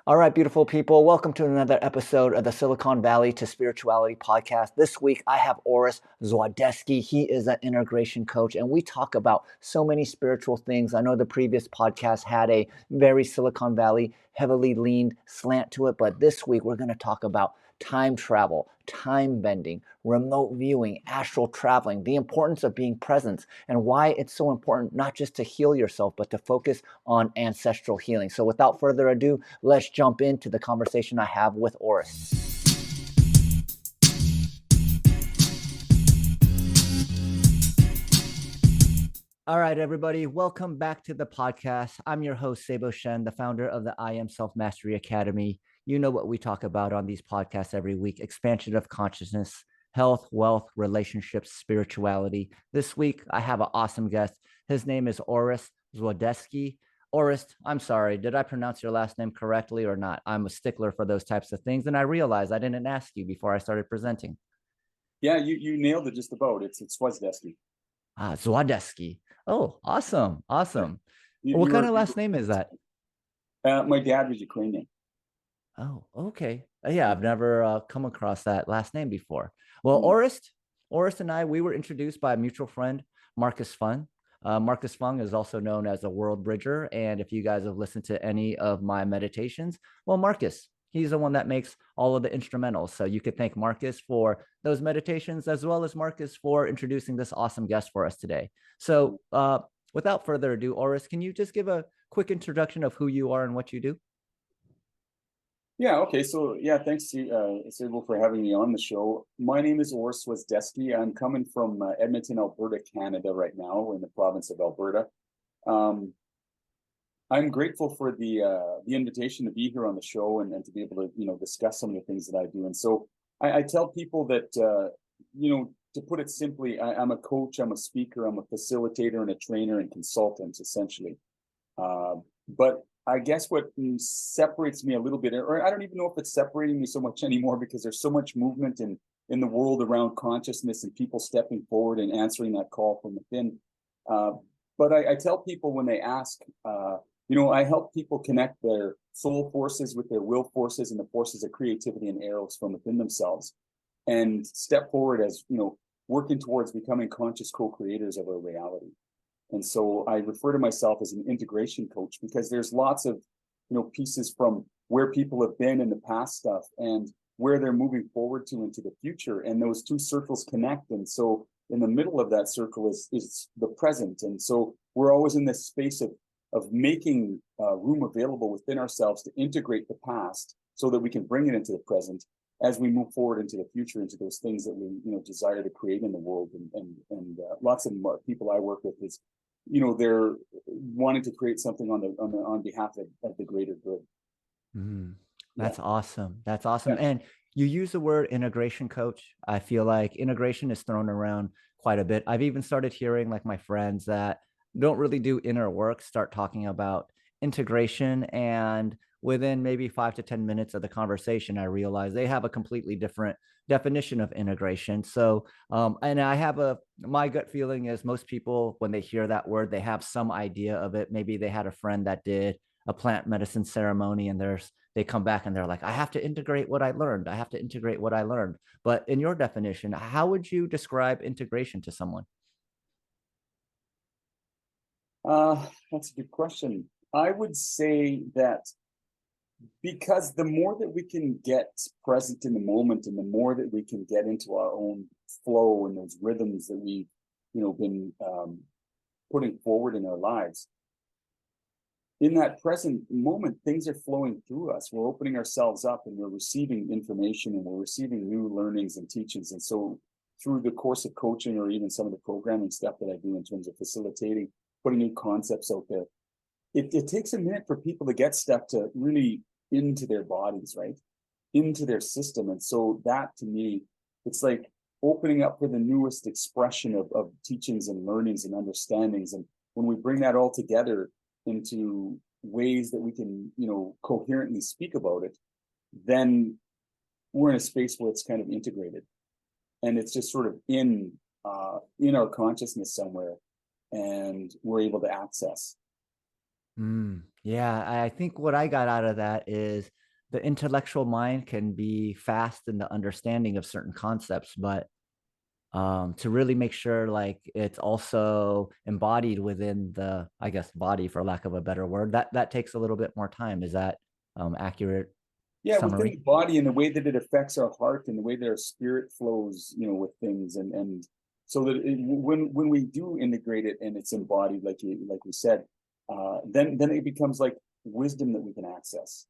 All right, beautiful people. Welcome to another episode of the Silicon Valley to Spirituality podcast. This week, I have Orest Zwozdesky. He is an integration coach, and we talk about so many spiritual things. I know the previous podcast had a very Silicon Valley, heavily leaned slant to it, but this week, we're going to talk about time travel, time bending, remote viewing, astral traveling, the importance of being present, and why it's so important not just to heal yourself, but to focus on ancestral healing. So without further ado, let's jump into the conversation I have with Orest. All right, everybody, welcome back to the podcast. I'm your host, Seibo Shen, the founder of the I Am Self-Mastery Academy. You know what we talk about on these podcasts every week: expansion of consciousness, health, wealth, relationships, spirituality. This week, I have an awesome guest. His name is Orest Zwozdesky. Orest, I'm sorry, did I pronounce your last name correctly or not? I'm a stickler for those types of things, and I realized I didn't ask you before I started presenting. Yeah, you nailed it just about. It's Zwozdesky. Zwozdesky. Oh, awesome, Yeah. awesome. You, What you kind were, of you last name is that? my dad was Ukrainian. Oh, okay. Yeah, I've never come across that last name before. Well, Mm. Orest and I, we were introduced by a mutual friend, Marcus Fung. Marcus Fung is also known as a world bridger. And if you guys have listened to any of my meditations, well, Marcus, he's the one that makes all of the instrumentals. So you could thank Marcus for those meditations, as well as Marcus for introducing this awesome guest for us today. So without further ado, Orest, can you just give a quick introduction of who you are and what you do? Yeah, okay. So yeah, thanks to Seibo for having me on the show. My name is Orest Zwozdesky. I'm coming from Edmonton, Alberta, Canada right now, in the province of Alberta. Um, I'm grateful for the invitation to be here on the show and to be able to discuss some of the things that I do. And so I tell people that to put it simply, I'm a coach, I'm a speaker, I'm a facilitator, and a trainer and consultant essentially. But I guess what separates me a little bit, or I don't even know if it's separating me so much anymore, because there's so much movement in the world around consciousness and people stepping forward and answering that call from within. Uh, but I tell people when they ask, I help people connect their soul forces with their will forces and the forces of creativity and arrows from within themselves, and step forward as working towards becoming conscious co-creators of our reality. And so I refer to myself as an integration coach, because there's lots of, pieces from where people have been in the past stuff and where they're moving forward to into the future. And those two circles connect. And so in the middle of that circle is the present. And so we're always in this space of making room available within ourselves to integrate the past so that we can bring it into the present as we move forward into the future, into those things that we desire to create in the world. And lots of people I work with is they're wanting to create something on behalf of the greater good. Mm, Yeah. that's awesome. That's awesome. Yeah. And you use the word integration coach. I feel like integration is thrown around quite a bit. I've even started hearing like my friends that don't really do inner work start talking about integration. And within maybe 5 to 10 minutes of the conversation, I realize they have a completely different definition of integration. So, and I have my gut feeling is most people, when they hear that word, they have some idea of it. Maybe they had a friend that did a plant medicine ceremony and they come back and they're like, I have to integrate what I learned. I have to integrate what I learned. But in your definition, how would you describe integration to someone? That's a good question. I would say that because the more that we can get present in the moment, and the more that we can get into our own flow and those rhythms that we've been putting forward in our lives, in that present moment, things are flowing through us. We're opening ourselves up and we're receiving information and we're receiving new learnings and teachings. And so through the course of coaching, or even some of the programming stuff that I do in terms of facilitating, putting new concepts out there, it takes a minute for people to get stuff to really into their bodies, right? Into their system. And so that, to me, it's like opening up for the newest expression of teachings and learnings and understandings. And when we bring that all together into ways that we can, coherently speak about it, then we're in a space where it's kind of integrated, and it's just sort of in our consciousness somewhere, and we're able to access. Yeah, I think what I got out of that is the intellectual mind can be fast in the understanding of certain concepts, but to really make sure like it's also embodied within the, I guess, body, for lack of a better word, that takes a little bit more time. Is that accurate Yeah, within the summary? body and the way that it affects our heart and the way that our spirit flows, with things, and so that when we do integrate it and it's embodied, like we said, then it becomes like wisdom that we can access,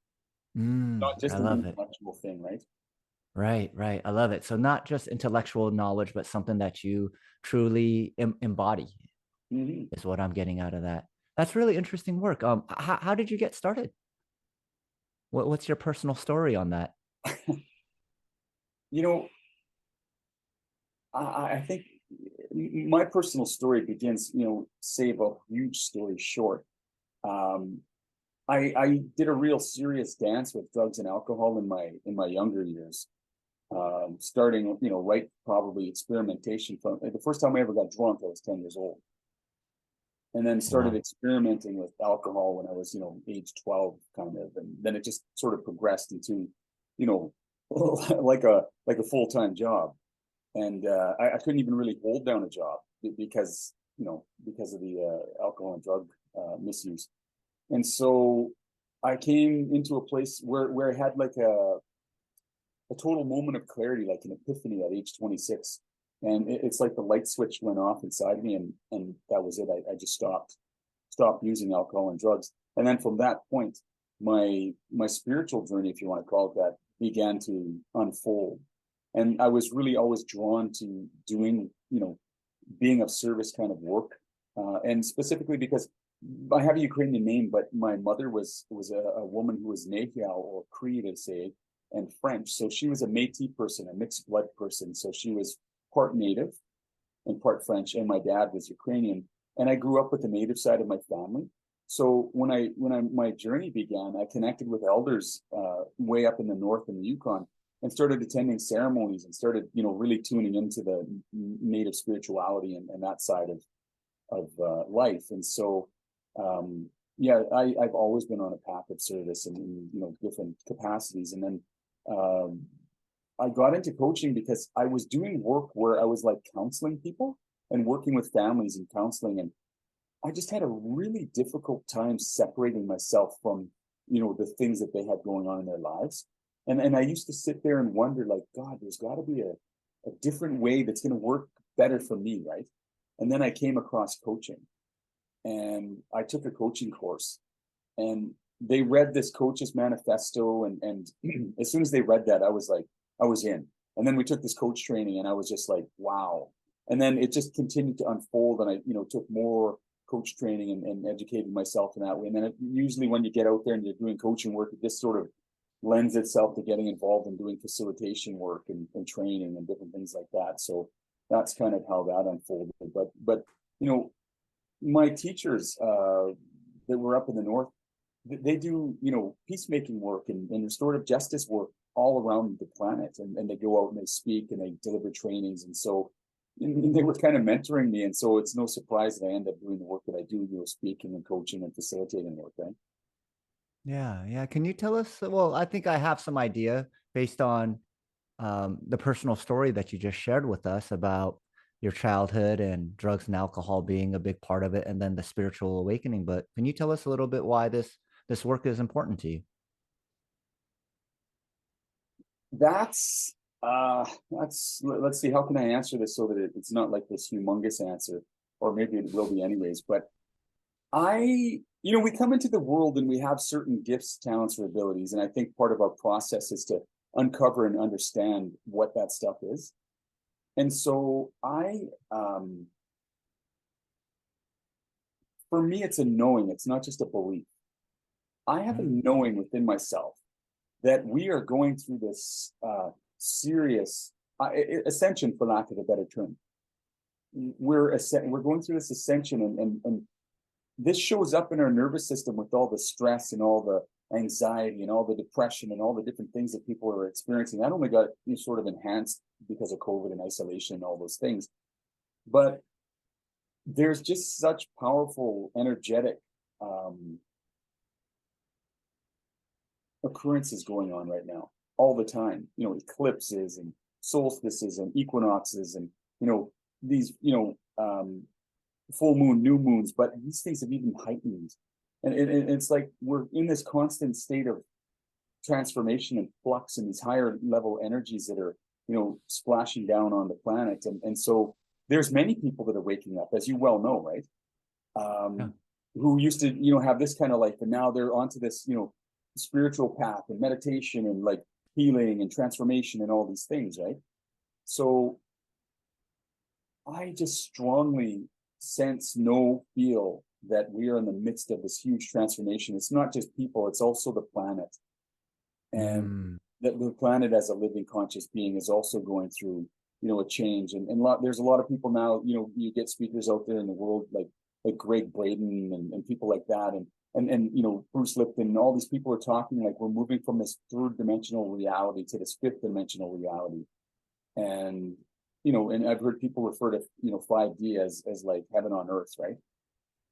not I just an love it. intellectual thing, right? Right, right. I love it. So not just intellectual knowledge, but something that you truly embody Hmm. is what I'm getting out of that. That's really interesting work. How did you get started? What's your personal story on that? You know, I think my personal story begins, save a huge story short. Um, I did a real serious dance with drugs and alcohol in my younger years. Starting, right, probably experimentation from the first time I ever got drunk, I was 10 years old. And then started Wow. experimenting with alcohol when I was, age 12, kind of. And then it just sort of progressed into, you know, like a full-time job. And I couldn't even really hold down a job because of the alcohol and drug misuse. And so I came into a place where I had like a total moment of clarity, like an epiphany at age 26. And it's like the light switch went off inside me, and that was it. I just stopped using alcohol and drugs. And then from that point, my spiritual journey, if you want to call it that, began to unfold. And I was really always drawn to doing, being of service kind of work. And specifically because I have a Ukrainian name, but my mother was a woman who was Nahal or Cree, they say, and French. So she was a Métis person, a mixed blood person. So she was part Native and part French, and my dad was Ukrainian. And I grew up with the Native side of my family. So when I my journey began, I connected with elders way up in the north in the Yukon, and started attending ceremonies and started really tuning into the Native spirituality and that side of life. And so yeah, I've always been on a path of service in different capacities. And then um, I got into coaching because I was doing work where I was like counseling people and working with families and counseling, and I just had a really difficult time separating myself from the things that they had going on in their lives. And I used to sit there and wonder, like, God, there's got to be a different way that's going to work better for me, right? And then I came across coaching, and I took a coaching course, and they read this coach's manifesto, and as soon as they read that, I was like, I was in. And then we took this coach training, and I was just like, wow. And then it just continued to unfold, and I took more coach training and educated myself in that way. And then usually when you get out there and you're doing coaching work, it just sort of lends itself to getting involved in doing facilitation work and training and different things like that. So that's kind of how that unfolded. But you know my teachers that were up in the north, they do peacemaking work and restorative justice work all around the planet, and they go out and they speak and they deliver trainings. And so they were kind of mentoring me, and so it's no surprise that I end up doing the work that I do, speaking and coaching and facilitating work, right? Yeah, yeah. Can you tell us? Well, I think I have some idea based on the personal story that you just shared with us about your childhood and drugs and alcohol being a big part of it, and then the spiritual awakening. But can you tell us a little bit why this work is important to you? That's let's see, how can I answer this so that it's not like this humongous answer, or maybe it will be anyways. But we come into the world and we have certain gifts, talents, or abilities. And I think part of our process is to uncover and understand what that stuff is. And so for me, it's a knowing, it's not just a belief. I have a Mm, knowing within myself that we are going through this serious ascension, for lack of a better term. We're going through this ascension, and this shows up in our nervous system with all the stress and all the anxiety and all the depression and all the different things that people are experiencing. That only got sort of enhanced because of COVID and isolation and all those things. But there's just such powerful, energetic occurrences going on right now all the time. Eclipses and solstices and equinoxes and these full moon, new moons. But these things have even heightened, and it's like we're in this constant state of transformation and flux and these higher level energies that are splashing down on the planet. And so there's many people that are waking up, as you well know, right? Yeah. Who used to have this kind of life, and now they're onto this spiritual path and meditation and like healing and transformation and all these things, right? So I just strongly feel that we are in the midst of this huge transformation. It's not just people, it's also the planet. And Mm. that the planet as a living conscious being is also going through a change. And there's a lot of people now, you get speakers out there in the world like Greg Braden and people like that, and Bruce Lipton, and all these people are talking like we're moving from this third dimensional reality to this fifth dimensional reality. And and I've heard people refer to 5D as like heaven on earth, right?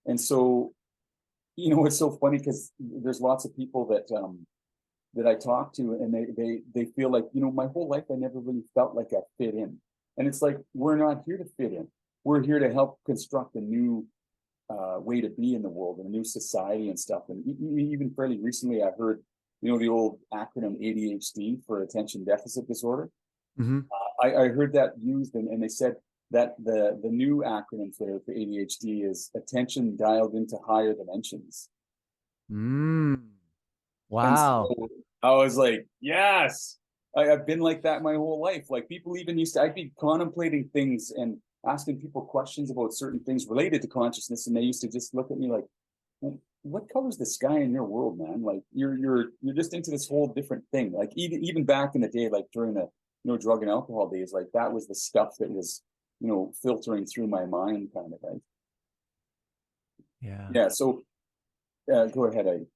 And so it's so funny because there's lots of people that I talk to, and they feel like my whole life I never really felt like I fit in. And it's like, we're not here to fit in, we're here to help construct a new way to be in the world and a new society and stuff. And even fairly recently I heard the old acronym ADHD, for attention deficit disorder. Mm-hmm. I heard that used, and they said that the new acronym for ADHD is attention dialed into higher dimensions. Mm. And Wow. so I was like, yes, I've been like that my whole life. Like people even I'd be contemplating things and asking people questions about certain things related to consciousness, and they used to just look at me like, what color's the sky in your world, man? Like you're just into this whole different thing. Like even back in the day, like during the drug and alcohol days, like that was the stuff that was filtering through my mind, kind of, right? Yeah. Yeah. So go ahead.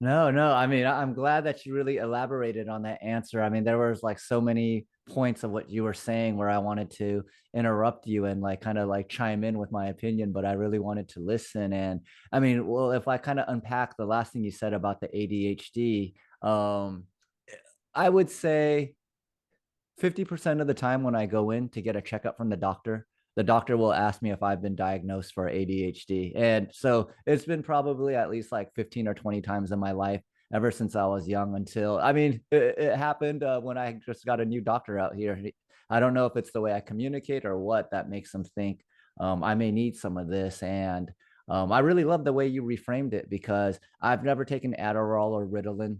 No, no. I mean, I'm glad that you really elaborated on that answer. I mean, there was like so many points of what you were saying where I wanted to interrupt you and like kind of like chime in with my opinion, but I really wanted to listen. And I mean, well, if I kind of unpack the last thing you said about the ADHD, I would say 50% of the time when I go in to get a checkup from the doctor will ask me if I've been diagnosed for ADHD. And so it's been probably at least like 15 or 20 times in my life ever since I was young until, I mean, it happened when I just got a new doctor out here. I don't know if it's the way I communicate or what that makes them think I may need some of this. And I really love the way you reframed it because I've never taken Adderall or Ritalin.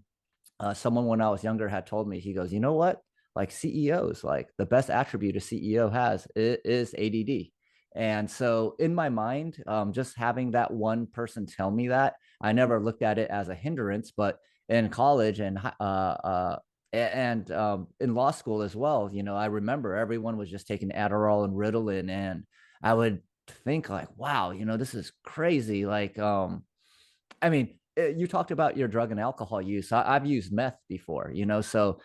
Someone when I was younger had told me, he goes, you know what? Like CEOs, like the best attribute a CEO has is ADD. And so in my mind, just having that one person tell me that, I never looked at it as a hindrance, but in college and in law school as well, I remember everyone was just taking Adderall and Ritalin, and I would think like, wow, this is crazy. Like, I mean, you talked about your drug and alcohol use. I've used meth before, so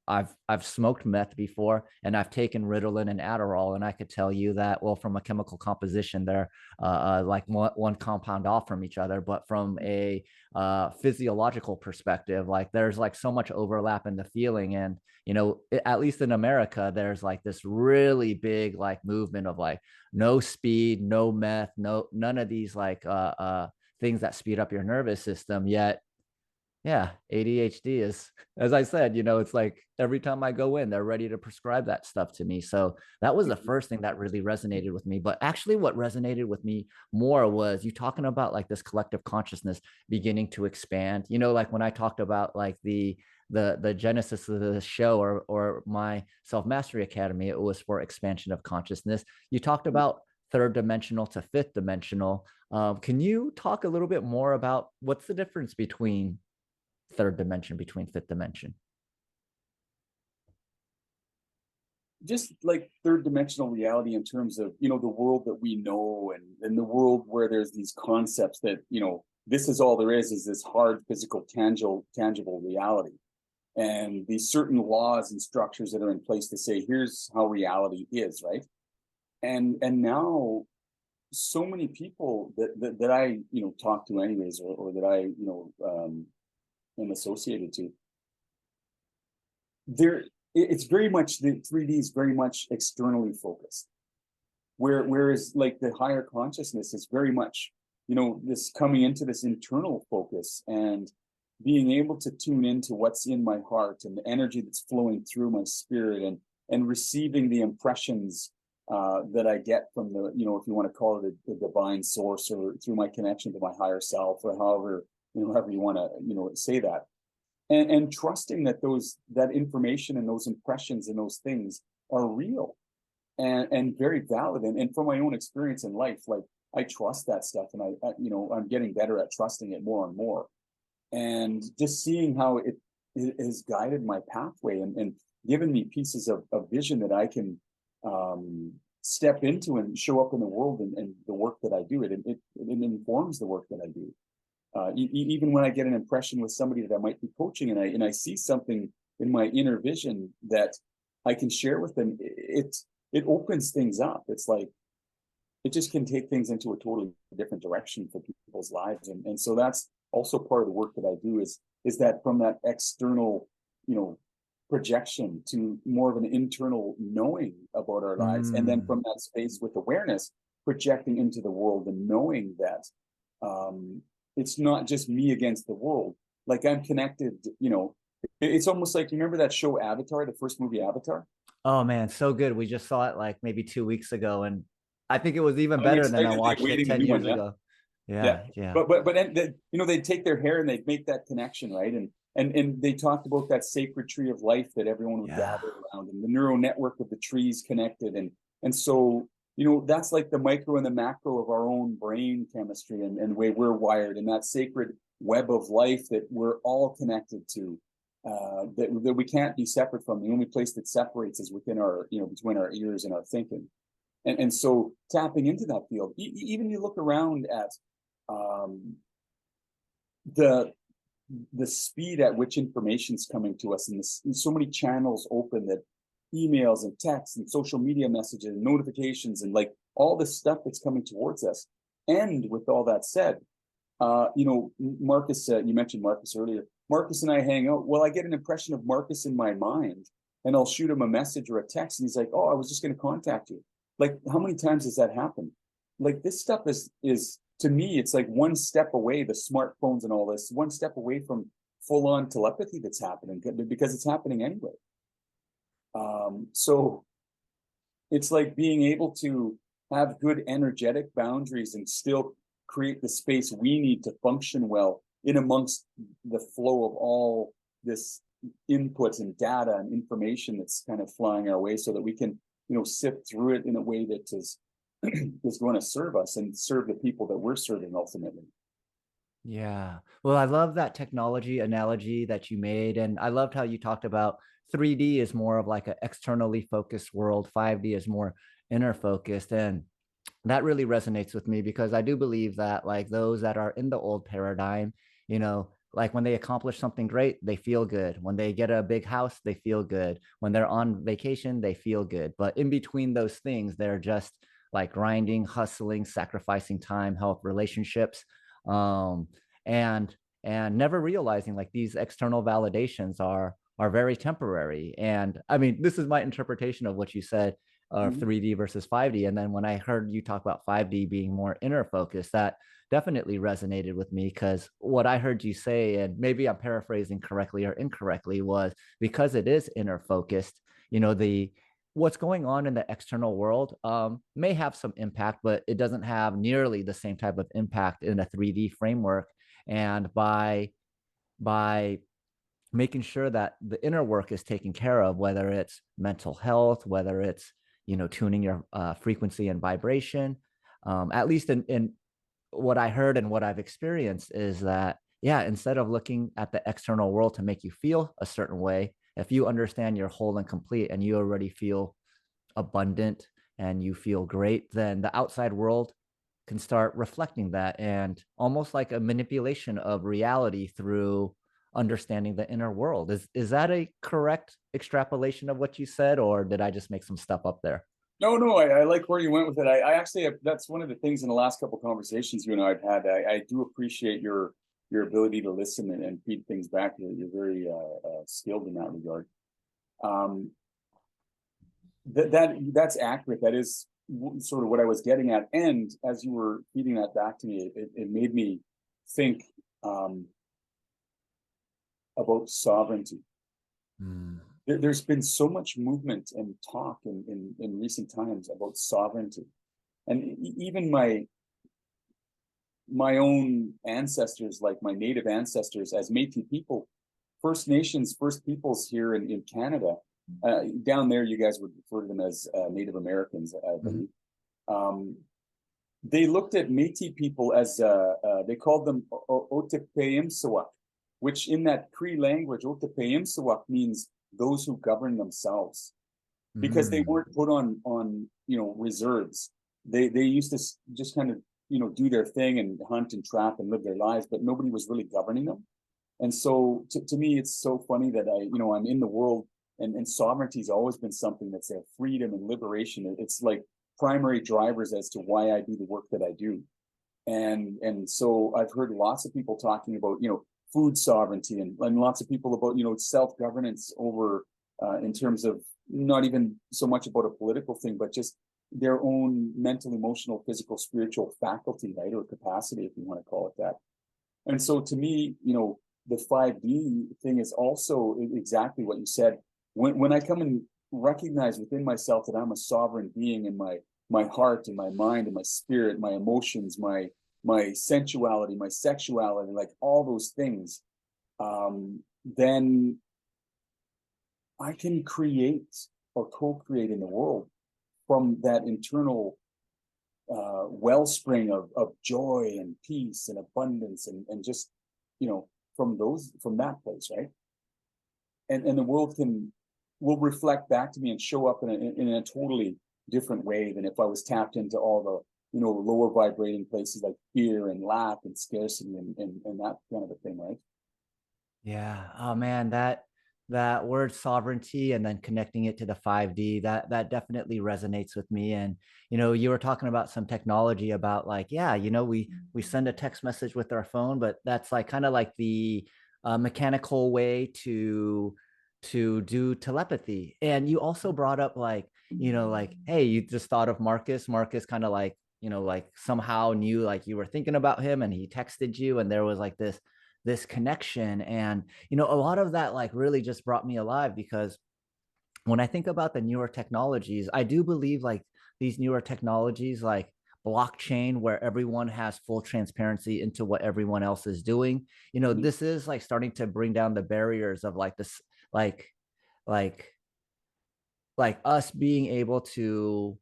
I've smoked meth before, and I've taken Ritalin and Adderall, and I could tell you that, well, from a chemical composition, they're like one compound off from each other, but from a physiological perspective, like there's like so much overlap in the feeling. And at least in America, there's like this really big like movement of like no speed, no meth, none of these like things that speed up your nervous system. Yet, yeah, ADHD is, as I said, it's like every time I go in, they're ready to prescribe that stuff to me. So that was the first thing that really resonated with me. But actually, what resonated with me more was you talking about like this collective consciousness beginning to expand. Like when I talked about like the genesis of the show or my self mastery academy, it was for expansion of consciousness. You talked about third dimensional to fifth dimensional. Can you talk a little bit more about what's the difference between third dimension, between fifth dimension? Just like third dimensional reality in terms of the world that we know, and the world where there's these concepts that this is all there is this hard physical tangible reality, and these certain laws and structures that are in place to say here's how reality is, right? And now so many people that I talk to anyways, or that I am associated to. There, it's very much, the 3D is very much externally focused, whereas like the higher consciousness is very much, this coming into this internal focus and being able to tune into what's in my heart and the energy that's flowing through my spirit, and receiving the impressions that I get from the, if you want to call it the divine source, or through my connection to my higher self, or however you want to, say that. And trusting that that information and those impressions and those things are real and very valid. And from my own experience in life, like I trust that stuff, and I'm getting better at trusting it more and more. And just seeing how it has guided my pathway, and given me pieces of vision that I can step into and show up in the world, and the work that I do. It informs the work that I do. Even when I get an impression with somebody that I might be coaching, and I see something in my inner vision that I can share with them, it opens things up. It's like it just can take things into a totally different direction for people's lives, and so that's also part of the work that I do, is that from that external, projection to more of an internal knowing about our lives, and then from that space with awareness, projecting into the world and knowing that it's not just me against the world. Like I'm connected, it's almost like, you remember that show Avatar, the first movie Avatar? Oh man, so good. We just saw it like maybe 2 weeks ago, and I think it was even I'm better than I excited they're watched it waiting a 10 new one, years yeah. ago. Yeah. Yeah, yeah. But then they take their hair and they make that connection, right? And they talked about that sacred tree of life that everyone would Yeah. gather around, and the neural network of the trees connected. And so, that's like the micro and the macro of our own brain chemistry, and the way we're wired, and that sacred web of life that we're all connected to, that we can't be separate from. The only place that separates is within our, between our ears and our thinking. And so tapping into that field, even you look around at the speed at which information's coming to us, and so many channels open, that emails and texts and social media messages and notifications, and like all this stuff that's coming towards us. And with all that said, Marcus, you mentioned Marcus earlier. Marcus and I hang out. Well, I get an impression of Marcus in my mind, and I'll shoot him a message or a text, and he's like, "Oh, I was just going to contact you." Like, how many times does that happen? Like, this stuff is to me, it's like one step away. The smartphones and all this, one step away from full-on telepathy that's happening, because it's happening anyway. So it's like being able to have good energetic boundaries and still create the space we need to function well in amongst the flow of all this input and data and information that's kind of flying our way, so that we can, sift through it in a way that is is going to serve us and serve the people that we're serving ultimately. Yeah. Well, I love that technology analogy that you made. And I loved how you talked about 3D is more of like an externally focused world, 5D is more inner focused. And that really resonates with me, because I do believe that like those that are in the old paradigm, like when they accomplish something great, they feel good. When they get a big house, they feel good. When they're on vacation, they feel good. But in between those things, they're just like grinding, hustling, sacrificing time, health, relationships, um, and never realizing like these external validations are very temporary. And I mean, this is my interpretation of what you said, 3D versus 5D. And then when I heard you talk about 5D being more inner focused, that definitely resonated with me, because what I heard you say, and maybe I'm paraphrasing correctly or incorrectly, was because it is inner focused, the what's going on in the external world may have some impact, but it doesn't have nearly the same type of impact in a 3D framework. And by making sure that the inner work is taken care of, whether it's mental health, whether it's tuning your frequency and vibration, at least in what I heard and what I've experienced, is that yeah, instead of looking at the external world to make you feel a certain way, if you understand you're whole and complete and you already feel abundant and you feel great, then the outside world can start reflecting that, and almost like a manipulation of reality through understanding the inner world. Is that a correct extrapolation of what you said, or did I just make some stuff up there? No, I like where you went with it. I actually have, that's one of the things in the last couple of conversations you and I've had. I do appreciate your ability to listen and feed things back. You're very skilled in that regard. Um, that's accurate. That is sort of what I was getting at. And as you were feeding that back to me, it made me think about sovereignty. Mm. There's been so much movement and talk in recent times about sovereignty, and even my own ancestors, like my native ancestors as Métis people, First Nations, First Peoples here in Canada. Down there, you guys would refer to them as Native Americans, I believe. Mm-hmm. They looked at Métis people as they called them Otepeyimsawak, which in that Cree language, Otepeyimsawak means those who govern themselves, because they weren't put on reserves. They used to just kind of do their thing and hunt and trap and live their lives, but nobody was really governing them. And so to me, it's so funny that I'm in the world, and sovereignty's always been something that's a freedom and liberation. It's like primary drivers as to why I do the work that I do. And so I've heard lots of people talking about, food sovereignty, and lots of people about, self-governance over in terms of not even so much about a political thing, but just their own mental, emotional, physical, spiritual faculty, right? Or capacity, if you want to call it that. And so to me, the 5D thing is also exactly what you said. When I come and recognize within myself that I'm a sovereign being in my heart and my mind and my spirit, my emotions, my sensuality, my sexuality, like all those things, then I can create or co-create in the world from that internal wellspring of joy and peace and abundance and just from that place, right? And the world will reflect back to me and show up in a totally different way than if I was tapped into all the lower vibrating places like fear and lack and scarcity and that kind of a thing, right? Yeah. Oh man, that word sovereignty and then connecting it to the 5D, that definitely resonates with me. And you were talking about some technology about like, yeah, we send a text message with our phone, but that's like kind of like the mechanical way to do telepathy. And you also brought up like, like, hey, you just thought of Marcus. Marcus kind of like, like somehow knew like you were thinking about him and he texted you, and there was like this connection. And a lot of that like really just brought me alive, because when I think about the newer technologies, I do believe like these newer technologies like blockchain, where everyone has full transparency into what everyone else is doing, this is like starting to bring down the barriers of like this, like like us being able to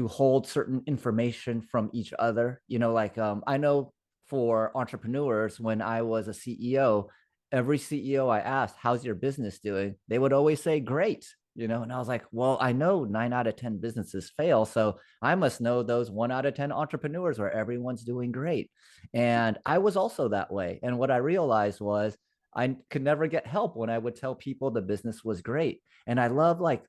hold certain information from each other. Like I know for entrepreneurs, when I was a CEO, every CEO I asked, how's your business doing? They would always say, great. And I was like, well, I know 9 out of 10 businesses fail. So I must know those 1 out of 10 entrepreneurs where everyone's doing great. And I was also that way. And what I realized was I could never get help when I would tell people the business was great. And I love like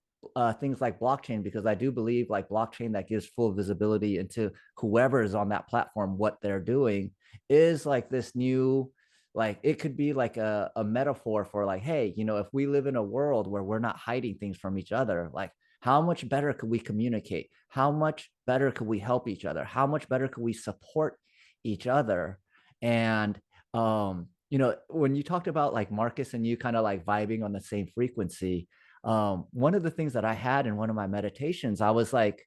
things like blockchain, because I do believe like blockchain that gives full visibility into whoever is on that platform, what they're doing, is like this new, like it could be like a metaphor for like, hey, if we live in a world where we're not hiding things from each other, like how much better could we communicate? How much better could we help each other? How much better could we support each other? And when you talked about like Marcus and you kind of like vibing on the same frequency, one of the things that I had in one of my meditations, I was like,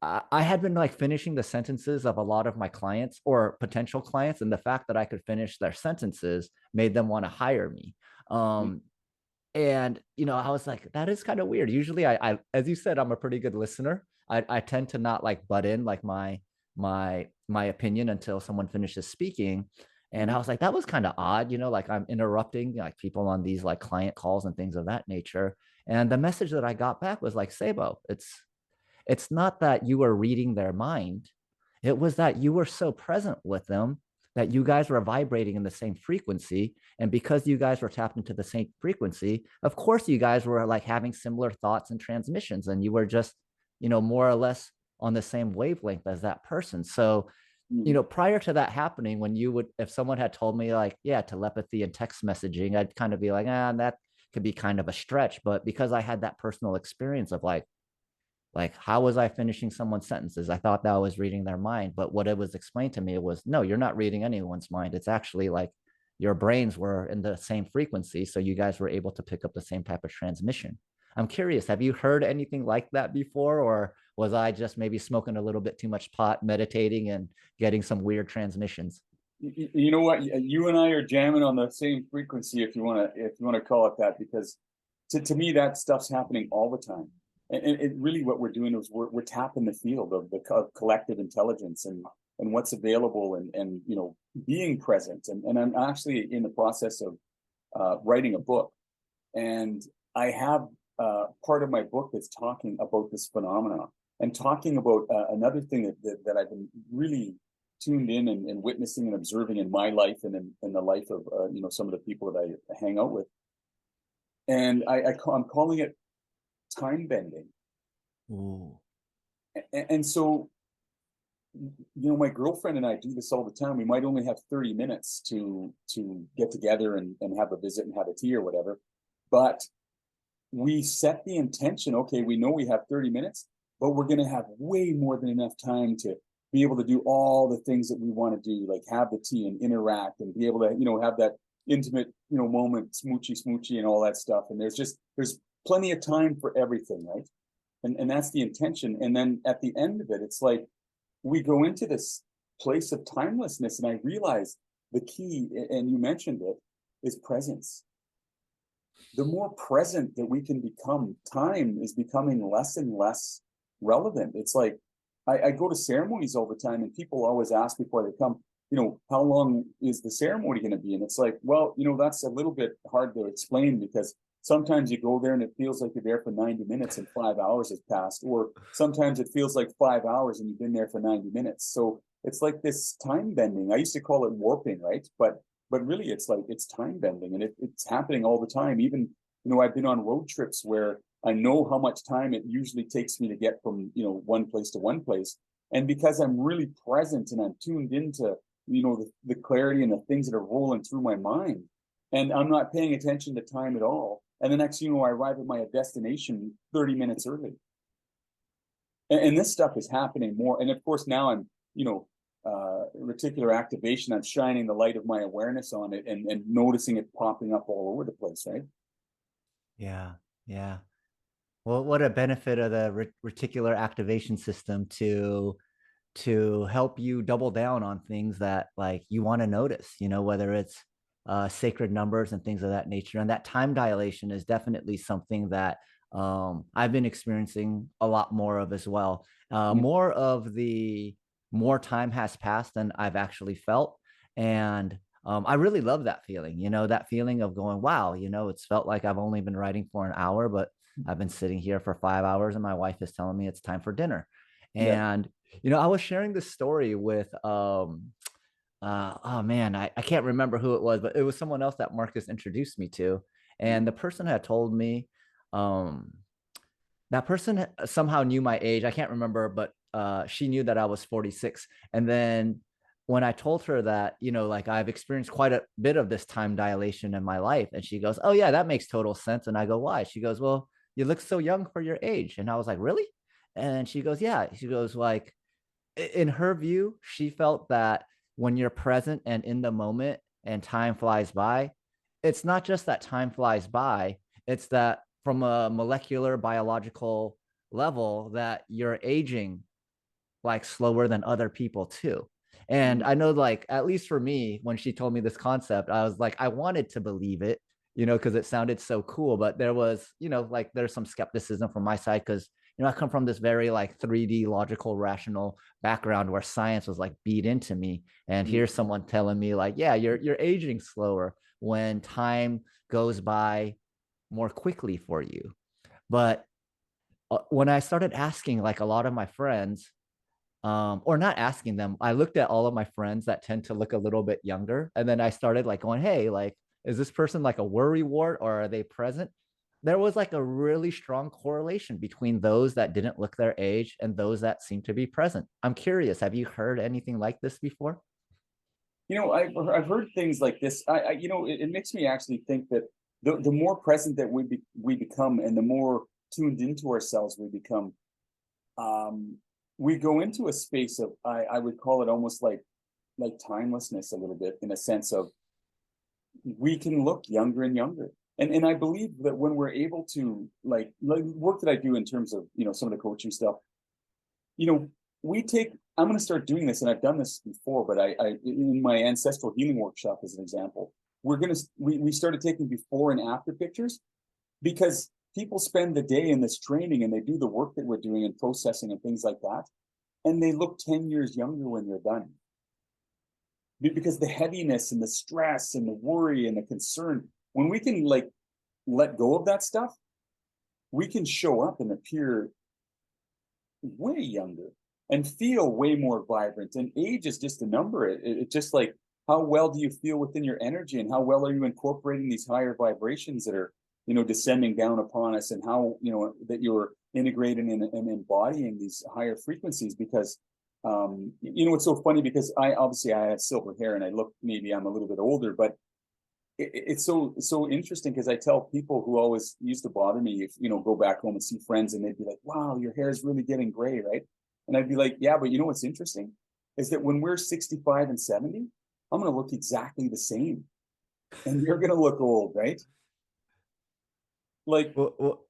I had been like finishing the sentences of a lot of my clients or potential clients, and the fact that I could finish their sentences made them want to hire me. And I was like, that is kind of weird. Usually, I, as you said, I'm a pretty good listener. I tend to not like butt in like my opinion until someone finishes speaking. And I was like, that was kind of odd, like I'm interrupting like people on these like client calls and things of that nature. And the message that I got back was like, Seibo, it's not that you were reading their mind. It was that you were so present with them that you guys were vibrating in the same frequency. And because you guys were tapped into the same frequency, of course, you guys were like having similar thoughts and transmissions, and you were just, more or less on the same wavelength as that person. So Mm. prior to that happening, when you would, if someone had told me like, yeah, telepathy and text messaging, I'd kind of be like, ah, that could be kind of a stretch. But because I had that personal experience of like how was I finishing someone's sentences? I thought that I was reading their mind, but what it was explained to me was, no, you're not reading anyone's mind. It's actually like your brains were in the same frequency, so you guys were able to pick up the same type of transmission. I'm curious, have you heard anything like that before, or was I just maybe smoking a little bit too much pot, meditating, and getting some weird transmissions? You know what? You and I are jamming on the same frequency, if you want to call it that, because to me that stuff's happening all the time. And it really what we're doing is we're tapping the field of the collective intelligence and what's available and being present. And I'm actually in the process of writing a book, and I have part of my book that's talking about this phenomena and talking about another thing that I've been really tuned in and witnessing and observing in my life and in the life of some of the people that I hang out with. And I'm calling it time bending. Ooh. And so, my girlfriend and I do this all the time. We might only have 30 minutes to get together and have a visit and have a tea or whatever. But we set the intention, okay, we know we have 30 minutes, but we're going to have way more than enough time to be able to do all the things that we want to do, like have the tea and interact and be able to, have that intimate, moment, smoochy and all that stuff. And there's plenty of time for everything, right? And that's the intention. And then at the end of it, it's like we go into this place of timelessness, and I realize the key, and you mentioned it, is presence. The more present that we can become, time is becoming less and less relevant. It's like I go to ceremonies all the time, and people always ask before they come, how long is the ceremony going to be? And it's like, well, that's a little bit hard to explain, because sometimes you go there and it feels like you're there for 90 minutes and 5 hours has passed, or sometimes it feels like 5 hours and you've been there for 90 minutes. So it's like this time bending. I used to call it warping, right? But really it's like it's time bending, and it's happening all the time. Even I've been on road trips where I know how much time it usually takes me to get from one place to one place, and because I'm really present and I'm tuned into the clarity and the things that are rolling through my mind, and I'm not paying attention to time at all, and the next I arrive at my destination 30 minutes early. And this stuff is happening more, and of course now I'm reticular activation, I'm shining the light of my awareness on it and noticing it popping up all over the place, right? Yeah, yeah. Well, what a benefit of the reticular activation system to help you double down on things that like you want to notice, whether it's sacred numbers and things of that nature. And that time dilation is definitely something that I've been experiencing a lot more of as well. More of the more time has passed than I've actually felt. And I really love that feeling, that feeling of going, wow, it's felt like I've only been writing for an hour, but I've been sitting here for 5 hours and my wife is telling me it's time for dinner. Yeah. And, I was sharing this story with, oh man, I can't remember who it was, but it was someone else that Marcus introduced me to. And the person had told me, um, that person somehow knew my age. I can't remember, but she knew that I was 46. And then when I told her that, like I've experienced quite a bit of this time dilation in my life, and she goes, "Oh yeah, that makes total sense." And I go, "Why?" She goes, "Well, you look so young for your age." And I was like, "Really?" And she goes, "Yeah." She goes, like, in her view, she felt that when you're present and in the moment and time flies by, it's not just that time flies by, it's that from a molecular biological level that you're aging like slower than other people too. And I know, like, at least for me, when she told me this concept, I was like, I wanted to believe it, because it sounded so cool. But there was, like, there's some skepticism from my side because, I come from this very like 3D logical, rational background where science was like beat into me. And here's someone telling me, like, yeah, you're aging slower when time goes by more quickly for you. But when I started asking like a lot of my friends, or not asking them, I looked at all of my friends that tend to look a little bit younger, and then I started like going, hey, like, is this person like a worry wart or are they present? there was like a really strong correlation between those that didn't look their age and those that seemed to be present. I'm curious, have you heard anything like this before? I've heard things like this. It makes me actually think that the more present that we become, and the more tuned into ourselves we become, um, we go into a space of, I would call it almost like timelessness a little bit, in a sense of we can look younger and younger. And I believe that when we're able to, like work that I do in terms of, some of the coaching stuff, you know, I'm going to start doing this, and I've done this before, but in my ancestral healing workshop, as an example, we started taking before and after pictures, because people spend the day in this training and they do the work that we're doing and processing and things like that. And they look 10 years younger when they're done, because the heaviness and the stress and the worry and the concern, when we can like let go of that stuff, we can show up and appear way younger and feel way more vibrant. And age is just a number. It's just like, how well do you feel within your energy, and how well are you incorporating these higher vibrations that are, descending down upon us, and how, that you're integrating and embodying these higher frequencies. Because it's so funny, because I have silver hair and I look, maybe I'm a little bit older, but it's so interesting, because I tell people who always used to bother me, if go back home and see friends, and they'd be like, wow, your hair is really getting gray, right? And I'd be like, yeah, but what's interesting is that when we're 65 and 70, I'm going to look exactly the same, and you're going to look old, right? Like, Well,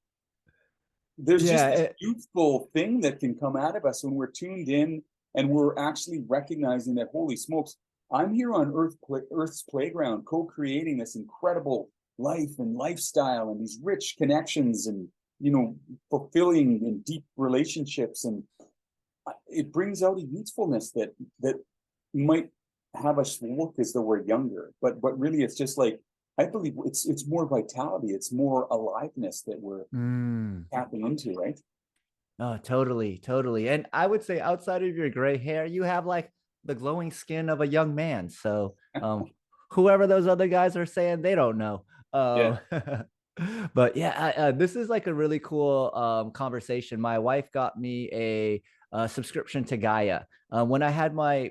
there's just yeah, this youthful thing that can come out of us when we're tuned in, and we're actually recognizing that, holy smokes, I'm here on Earth's playground, co-creating this incredible life and lifestyle, and these rich connections, and fulfilling and deep relationships. And it brings out a youthfulness that might have us look as though we're younger, but really it's just like, I believe it's more vitality, it's more aliveness that we're tapping into, right? oh, totally, totally. And I would say, outside of your gray hair, you have like the glowing skin of a young man. So, whoever those other guys are saying, they don't know. Yeah. But yeah, this is like a really cool conversation. My wife got me a subscription to Gaia. When I had my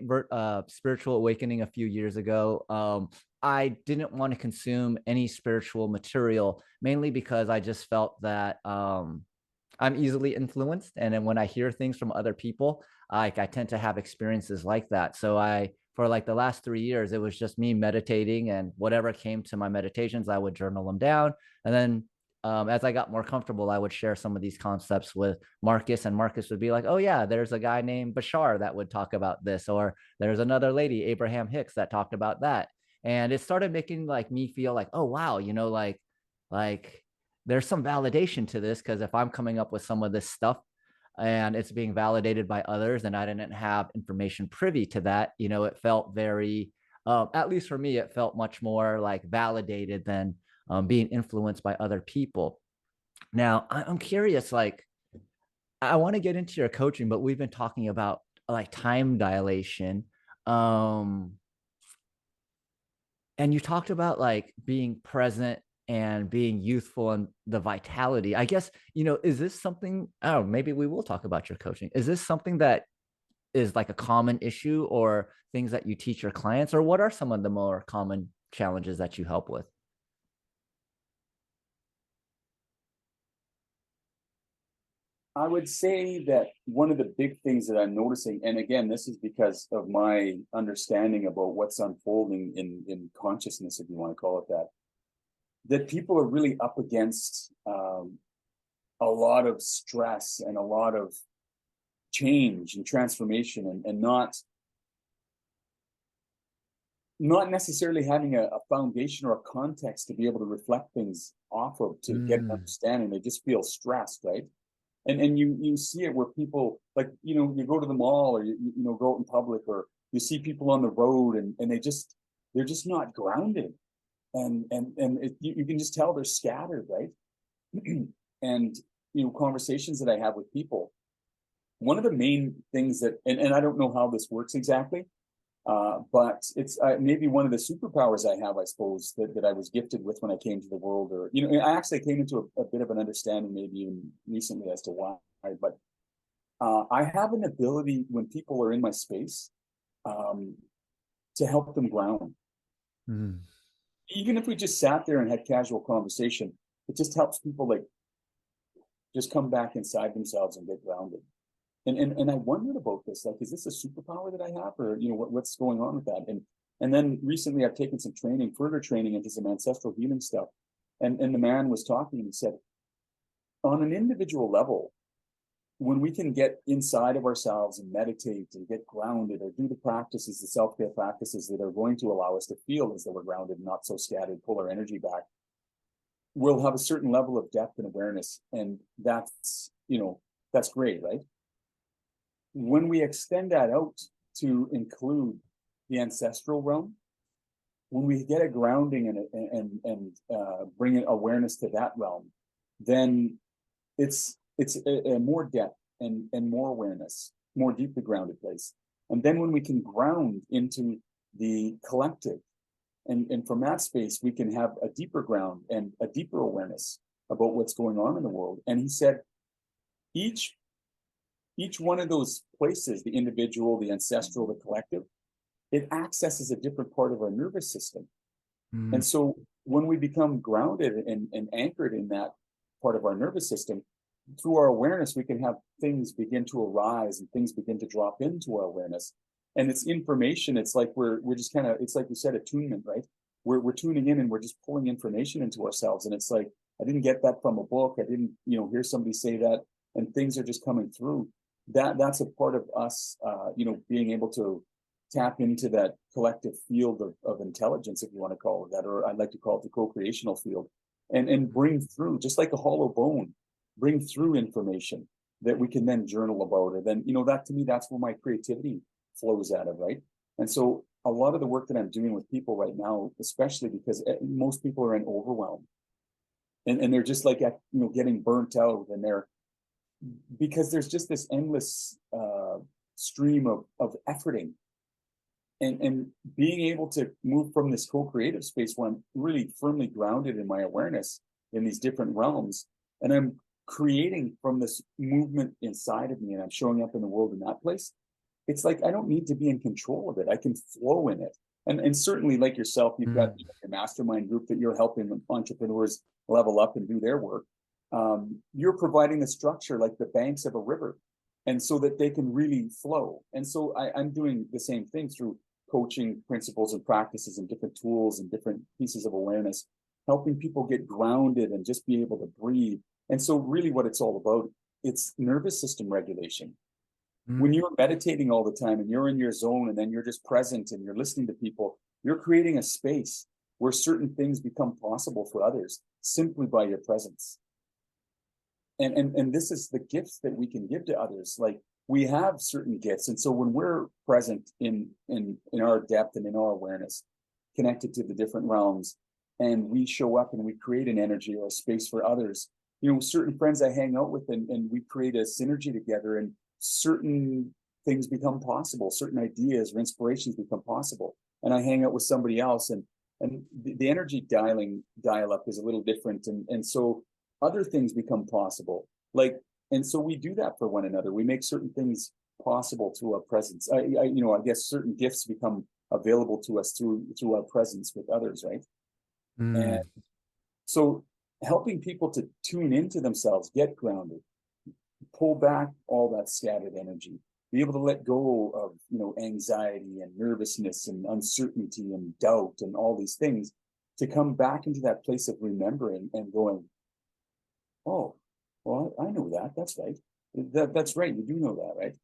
spiritual awakening a few years ago, I didn't want to consume any spiritual material, mainly because I just felt that I'm easily influenced. And then when I hear things from other people, I tend to have experiences like that. So for like the last 3 years, it was just me meditating, and whatever came to my meditations, I would journal them down. And then as I got more comfortable, I would share some of these concepts with Marcus, and Marcus would be like, oh yeah, there's a guy named Bashar that would talk about this, or there's another lady, Abraham Hicks, that talked about that. And it started making like me feel like, oh wow, like there's some validation to this, because if I'm coming up with some of this stuff and it's being validated by others, and I didn't have information privy to that, it felt very, at least for me, it felt much more like validated than being influenced by other people. Now, I'm curious, like, I want to get into your coaching, but we've been talking about like time dilation. Um, and you talked about like being present and being youthful and the vitality. I guess, is this something, oh, maybe we will talk about your coaching. Is this something that is like a common issue, or things that you teach your clients, or what are some of the more common challenges that you help with? I would say that one of the big things that I'm noticing, and again, this is because of my understanding about what's unfolding in consciousness, if you want to call it that people are really up against a lot of stress and a lot of change and transformation, and not necessarily having a foundation or a context to be able to reflect things off of, to get an understanding. They just feel stressed, right? And you see it where people, like, you go to the mall, or go out in public, or you see people on the road, and they're just not grounded, and you can just tell they're scattered, right? And conversations that I have with people, one of the main things that, and I don't know how this works exactly, But it's maybe one of the superpowers I have, I suppose, that I was gifted with when I came to the world. Or, I actually came into a bit of an understanding maybe even recently as to why. But I have an ability when people are in my space um, to help them ground. Mm. Even if we just sat there and had casual conversation, it just helps people like just come back inside themselves and get grounded. And I wondered about this, like, is this a superpower that I have, or what's going on with that? And then recently I've taken some training, further training into some ancestral healing stuff. And the man was talking and he said, on an individual level, when we can get inside of ourselves and meditate and get grounded or do the practices, the self-care practices that are going to allow us to feel as though we're grounded and not so scattered, pull our energy back, we'll have a certain level of depth and awareness. And that's great, right? When we extend that out to include the ancestral realm, when we get a grounding and bring awareness to that realm, then it's a more depth and more awareness, more deeply grounded place. And then when we can ground into the collective, and from that space, we can have a deeper ground and a deeper awareness about what's going on in the world. And he said, each one of those places, the individual, the ancestral, the collective, it accesses a different part of our nervous system. Mm. And so when we become grounded and anchored in that part of our nervous system, through our awareness, we can have things begin to arise and things begin to drop into our awareness. And it's information. It's like we're just kind of, it's like you said, attunement, right? We're tuning in and we're just pulling information into ourselves. And it's like, I didn't get that from a book. I didn't, hear somebody say that, and things are just coming through. That's a part of us, being able to tap into that collective field of intelligence, if you want to call it that, or I'd like to call it the co-creational field, and bring through, just like a hollow bone, bring through information that we can then journal about. And then, that to me, that's where my creativity flows out of, right? And so a lot of the work that I'm doing with people right now, especially because most people are in overwhelm and they're just like, getting burnt out, and because there's just this endless stream of efforting and being able to move from this co-creative space where I'm really firmly grounded in my awareness in these different realms, and I'm creating from this movement inside of me, and I'm showing up in the world in that place. It's like I don't need to be in control of it. I can flow in it. And certainly, like yourself, you've got Mm. your mastermind group that you're helping entrepreneurs level up and do their work. You're providing a structure like the banks of a river, and so that they can really flow. And so I'm doing the same thing through coaching principles and practices and different tools and different pieces of awareness, helping people get grounded and just be able to breathe. And so really what it's all about, it's nervous system regulation. Mm. When you're meditating all the time and you're in your zone and then you're just present and you're listening to people, you're creating a space where certain things become possible for others simply by your presence. And this is the gifts that we can give to others. Like, we have certain gifts, and so when we're present in our depth and in our awareness, connected to the different realms, and we show up and we create an energy or a space for others, certain friends I hang out with, and we create a synergy together, and certain things become possible, certain ideas or inspirations become possible. And I hang out with somebody else, and the energy dial up is a little different, and so other things become possible. And so we do that for one another. We make certain things possible through our presence. I guess certain gifts become available to us through our presence with others, right? And Mm. so helping people to tune into themselves, get grounded, pull back all that scattered energy, be able to let go of, anxiety and nervousness and uncertainty and doubt and all these things, to come back into that place of remembering and going, oh, well, I know that. That's right. That's right. You do know that, right?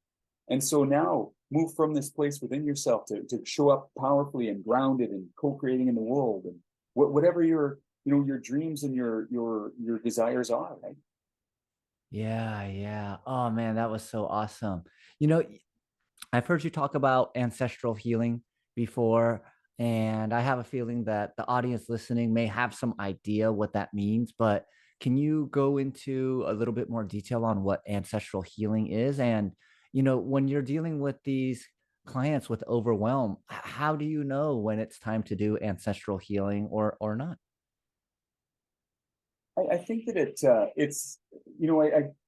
And so now move from this place within yourself to show up powerfully and grounded and co-creating in the world, and whatever your dreams and your desires are, right? Yeah, yeah. Oh man, that was so awesome. You know, I've heard you talk about ancestral healing before, and I have a feeling that the audience listening may have some idea what that means, but can you go into a little bit more detail on what ancestral healing is? And, when you're dealing with these clients with overwhelm. How do you know when it's time to do ancestral healing or not? I think that it's,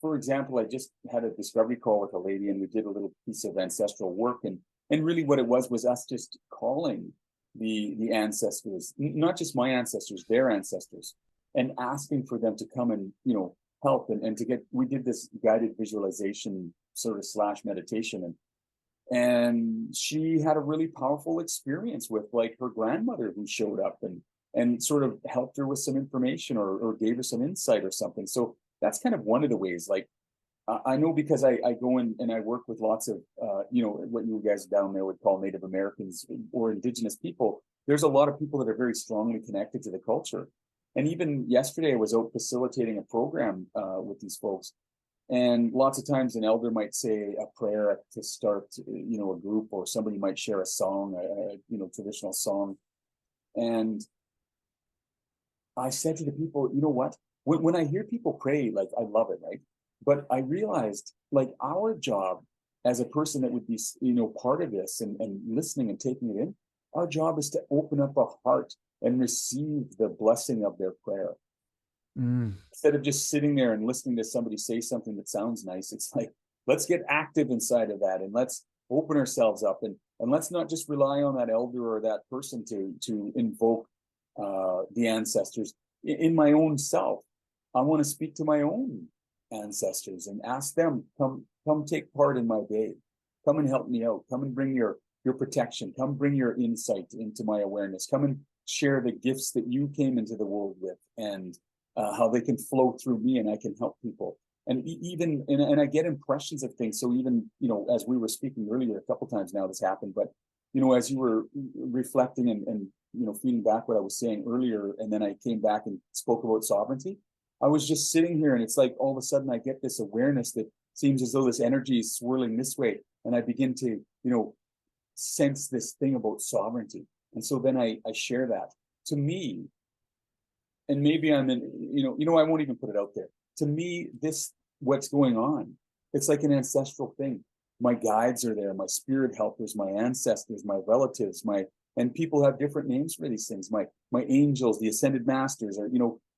for example, I just had a discovery call with a lady, and we did a little piece of ancestral work, and really what it was us just calling the ancestors, not just my ancestors, their ancestors, and asking for them to come and help, and to get, we did this guided visualization sort of slash meditation, and she had a really powerful experience with like her grandmother who showed up and sort of helped her with some information, or gave her some insight or something. So that's kind of one of the ways. Like I know, because I go in and I work with lots of what you guys down there would call Native Americans or indigenous people. There's a lot of people that are very strongly connected to the culture. And even yesterday, I was out facilitating a program with these folks, and lots of times an elder might say a prayer to start, a group, or somebody might share a song, traditional song. And I said to the people, you know what? When I hear people pray, like, I love it, right? But I realized, like, our job as a person that would be, part of this, and listening and taking it in, our job is to open up a heart and receive the blessing of their prayer. Mm. Instead of just sitting there and listening to somebody say something that sounds nice, it's like, let's get active inside of that, and let's open ourselves up, and let's not just rely on that elder or that person to invoke the ancestors. In my own self, I want to speak to my own ancestors and ask them, come take part in my day, come and help me out, come and bring your protection, come bring your insight into my awareness, come and share the gifts that you came into the world with, and how they can flow through me, and I can help people. And even and I get impressions of things. So even as we were speaking earlier, a couple times now this happened, but as you were reflecting and feeding back what I was saying earlier, and then I came back and spoke about sovereignty, I was just sitting here, and it's like all of a sudden I get this awareness that seems as though this energy is swirling this way, and I begin to sense this thing about sovereignty. And so then I share that. To me, and maybe I'm in, I won't even put it out there. To me, what's going on, it's like an ancestral thing. My guides are there, my spirit helpers, my ancestors, my relatives, and people have different names for these things. My angels, the ascended masters, or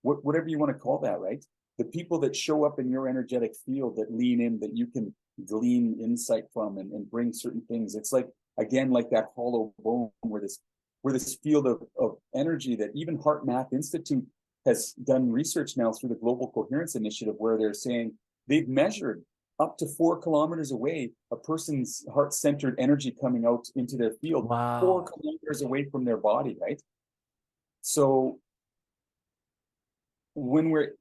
whatever you want to call that, right? The people that show up in your energetic field, that lean in, that you can glean insight from, and bring certain things. It's like, again, like that hollow bone, where this field of energy, that even Heart Math Institute has done research now through the Global Coherence Initiative, where they're saying they've measured up to 4 kilometers away a person's heart-centered energy coming out into their field, 4 Wow. kilometers away from their body, right? So when we're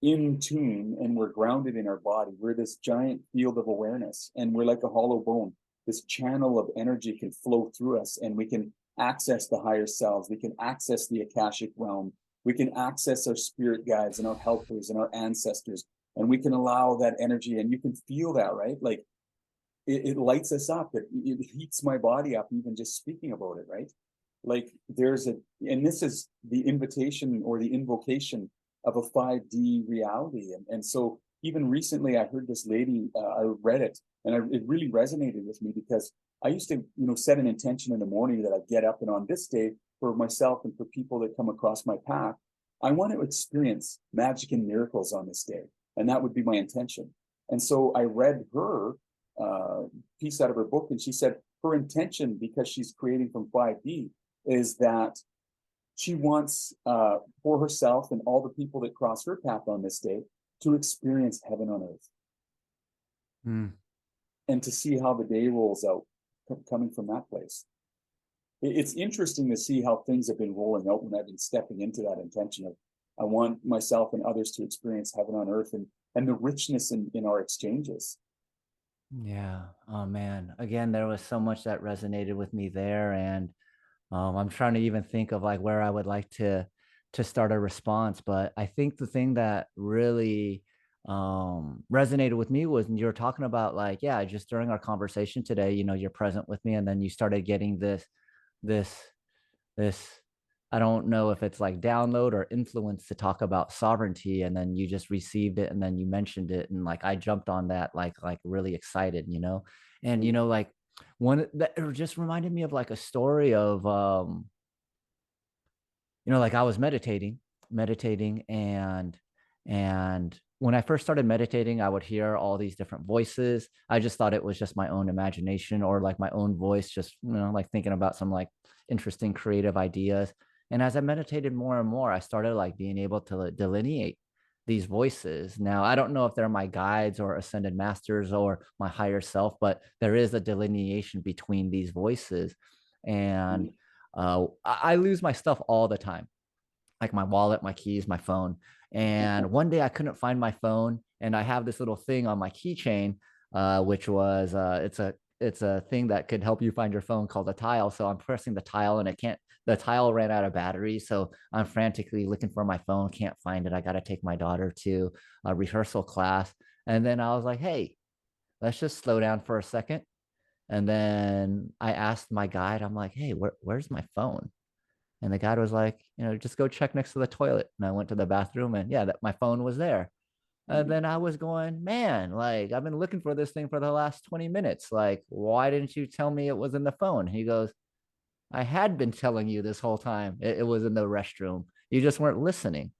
in tune and we're grounded in our body, we're this giant field of awareness, and we're like a hollow bone. This channel of energy can flow through us, and we can access the higher selves. We can access the Akashic realm. We can access our spirit guides and our helpers and our ancestors, and we can allow that energy, and you can feel that, right? Like it lights us up. It heats my body up, even just speaking about it, right? Like and this is the invitation or the invocation of a 5D reality. And so even recently I heard this lady, I read it, and it really resonated with me, because I used to, set an intention in the morning that I get up, and on this day, for myself and for people that come across my path, I want to experience magic and miracles on this day. And that would be my intention. And so I read her piece out of her book, and she said her intention, because she's creating from 5D, is that she wants for herself and all the people that cross her path on this day to experience heaven on earth. Mm. And to see how the day rolls out coming from that place. It's interesting to see how things have been rolling out when I've been stepping into that intention of, I want myself and others to experience heaven on earth, and the richness in our exchanges. Yeah. Oh man. Again, there was so much that resonated with me there, and I'm trying to even think of like where I would like to start a response. But I think the thing that really resonated with me was when you were talking about, like, yeah, just during our conversation today, you're present with me, and then you started getting this this I don't know if it's like download or influence to talk about sovereignty, and then you just received it, and then you mentioned it, and like I jumped on that, like really excited. And like One that it just reminded me of like a story of like I was meditating and when I first started meditating, I would hear all these different voices. I just thought it was just my own imagination or like my own voice, just like thinking about some like interesting creative ideas. And as I meditated more and more, I started like being able to like, delineate these voices. Now, I don't know if they're my guides or ascended masters or my higher self, but there is a delineation between these voices. And I lose my stuff all the time, like my wallet, my keys, my phone. And one day I couldn't find my phone, and I have this little thing on my keychain, which was it's a thing that could help you find your phone called a tile. So I'm pressing the tile, and it can't. The tile ran out of battery, so I'm frantically looking for my phone, can't find it. I got to take my daughter to a rehearsal class, and then I was like, "Hey, let's just slow down for a second." And then I asked my guide, I'm like, "Hey, where's my phone?" And the guy was like, just go check next to the toilet. And I went to the bathroom and yeah, that my phone was there. And Mhm. then I was going, man, like I've been looking for this thing for the last 20 minutes. Like, why didn't you tell me it was in the phone? He goes, I had been telling you this whole time it was in the restroom. You just weren't listening.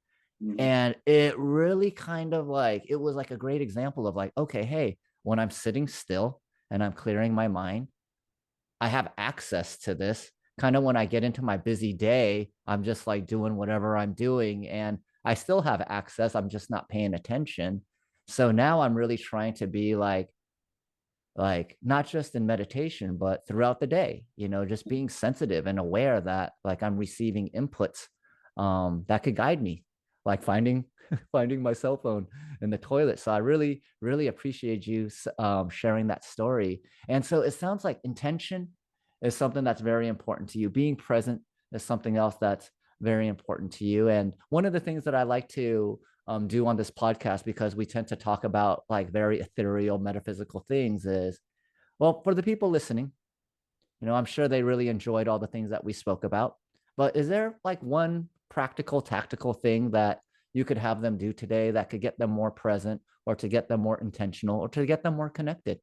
Mhm. And it really kind of like, it was like a great example of like, okay, hey, when I'm sitting still and I'm clearing my mind, I have access to this. Kind of when I get into my busy day, I'm just like doing whatever I'm doing and I still have access. I'm just not paying attention. So now I'm really trying to be like not just in meditation, but throughout the day, just being sensitive and aware that like I'm receiving inputs that could guide me, like finding finding my cell phone in the toilet. So I really, really appreciate you sharing that story. And so it sounds like intention is something that's very important to you. Being present is something else that's very important to you. And one of the things that I like to do on this podcast, because we tend to talk about like very ethereal metaphysical things, is well, for the people listening, I'm sure they really enjoyed all the things that we spoke about. But is there like one practical, tactical thing that you could have them do today that could get them more present or to get them more intentional or to get them more connected?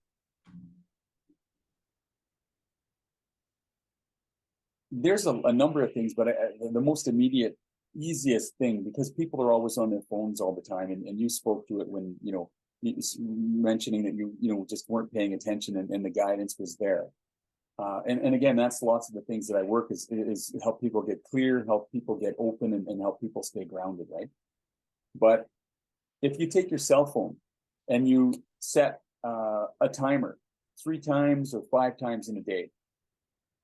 There's a number of things, but the most immediate, easiest thing, because people are always on their phones all the time, and you spoke to it when, mentioning that you just weren't paying attention and the guidance was there. And again, that's lots of the things that I work is help people get clear, help people get open, and help people stay grounded, right? But if you take your cell phone and you set a timer 3 times or 5 times in a day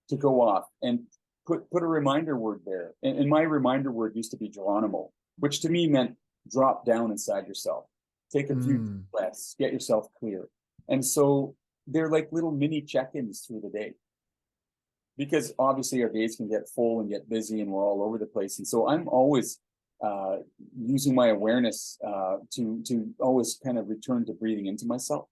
to go off and put a reminder word there. And my reminder word used to be Geronimo, which to me meant drop down inside yourself, take a few Mm, breaths, get yourself clear. And so they're like little mini check-ins through the day, because obviously our days can get full and get busy and we're all over the place. And so I'm always uh, using my awareness to always kind of return to breathing into myself.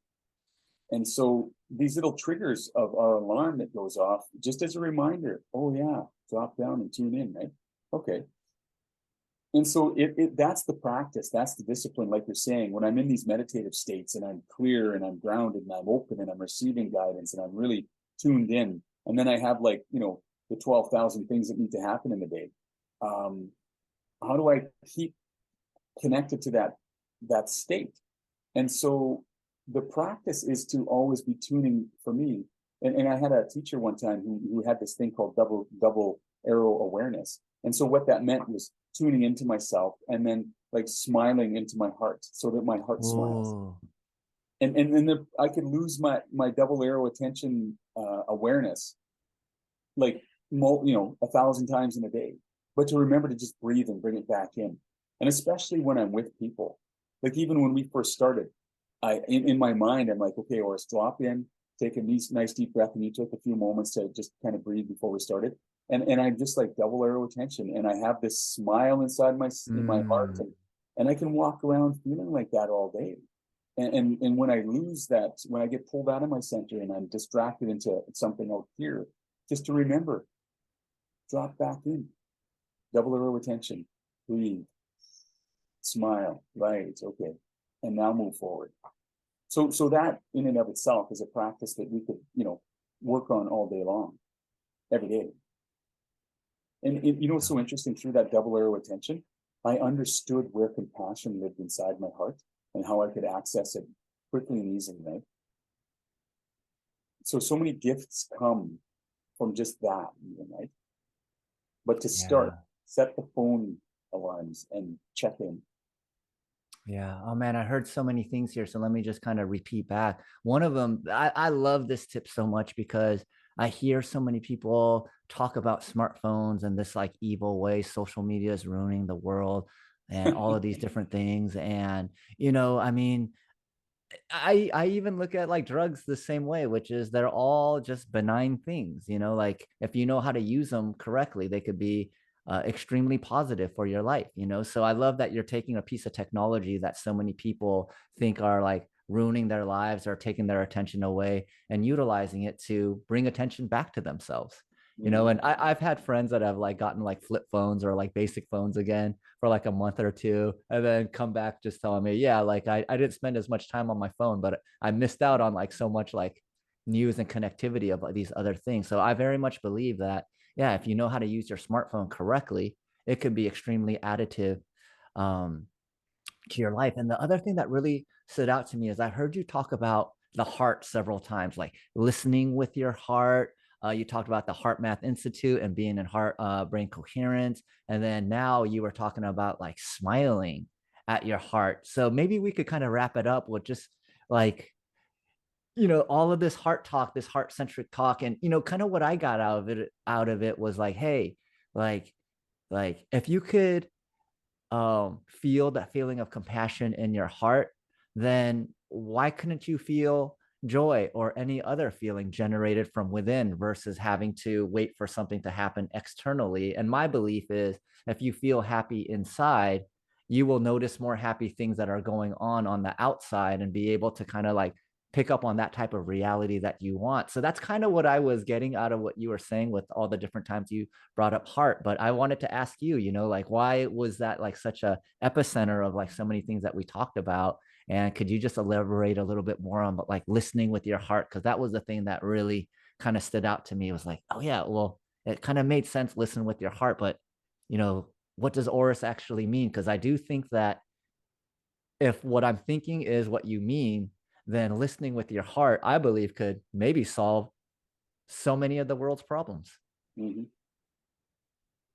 And so these little triggers of our alarm that goes off, just as a reminder, oh yeah, drop down and tune in, right? Okay. And so that's the practice, that's the discipline, like you're saying, when I'm in these meditative states and I'm clear and I'm grounded and I'm open and I'm receiving guidance and I'm really tuned in. And then I have like, the 12,000 things that need to happen in the day. Um, how do I keep connected to that state? And so the practice is to always be tuning for me. And I had a teacher one time who had this thing called double arrow awareness. And so what that meant was tuning into myself and then like smiling into my heart so that my heart smiles. oh, And I could lose my double arrow attention awareness like 1,000 times in a day, but to remember to just breathe and bring it back in. And especially when I'm with people, like even when we first started, in my mind, I'm like, okay, Oris, drop in, take a nice deep breath. And you took a few moments to just kind of breathe before we started. And I'm just like double arrow attention. And I have this smile inside in my heart. mm, And I can walk around feeling like that all day. And when I lose that, when I get pulled out of my center and I'm distracted into something out here, just to remember, drop back in, double arrow attention, breathe, smile, right, okay, and now move forward. So that in and of itself is a practice that we could, work on all day long, every day. And you know what's so interesting, through that double arrow attention, I understood where compassion lived inside my heart and how I could access it quickly and easily, right? So many gifts come from just that, even, right? But to start, Yeah. set the phone alarms and check in. Yeah. Oh man, I heard so many things here. So let me just kind of repeat back. One of them, I love this tip so much because I hear so many people talk about smartphones and this like evil way social media is ruining the world and all of these different things. And, I mean, I even look at like drugs the same way, which is they're all just benign things, like if you know how to use them correctly, they could be extremely positive for your life, So I love that you're taking a piece of technology that so many people think are like ruining their lives or taking their attention away and utilizing it to bring attention back to themselves. Mhm. And I've had friends that have like gotten like flip phones or like basic phones again for like a month or two and then come back just telling me, yeah, like I didn't spend as much time on my phone, but I missed out on like so much like news and connectivity of like, these other things. So I very much believe that, yeah, if you know how to use your smartphone correctly, it could be extremely additive um, to your life. And the other thing that really stood out to me is I heard you talk about the heart several times, like listening with your heart. You talked about the Heart Math Institute and being in heart brain coherence. And then now you were talking about like smiling at your heart. So maybe we could kind of wrap it up with just like, all of this heart talk, this heart centric talk. And, kind of what I got out of it was like, hey, like, if you could feel that feeling of compassion in your heart, then why couldn't you feel joy or any other feeling generated from within versus having to wait for something to happen externally? And my belief is if you feel happy inside, you will notice more happy things that are going on the outside and be able to kind of like pick up on that type of reality that you want. So that's kind of what I was getting out of what you were saying with all the different times you brought up heart. But I wanted to ask you, like why was that like such a epicenter of like so many things that we talked about? And could you just elaborate a little bit more on like listening with your heart? Because that was the thing that really kind of stood out to me. It was like, oh yeah, well, it kind of made sense, listen with your heart, but what does Orest actually mean? Because I do think that if what I'm thinking is what you mean, then listening with your heart, I believe, could maybe solve so many of the world's problems. Mhm.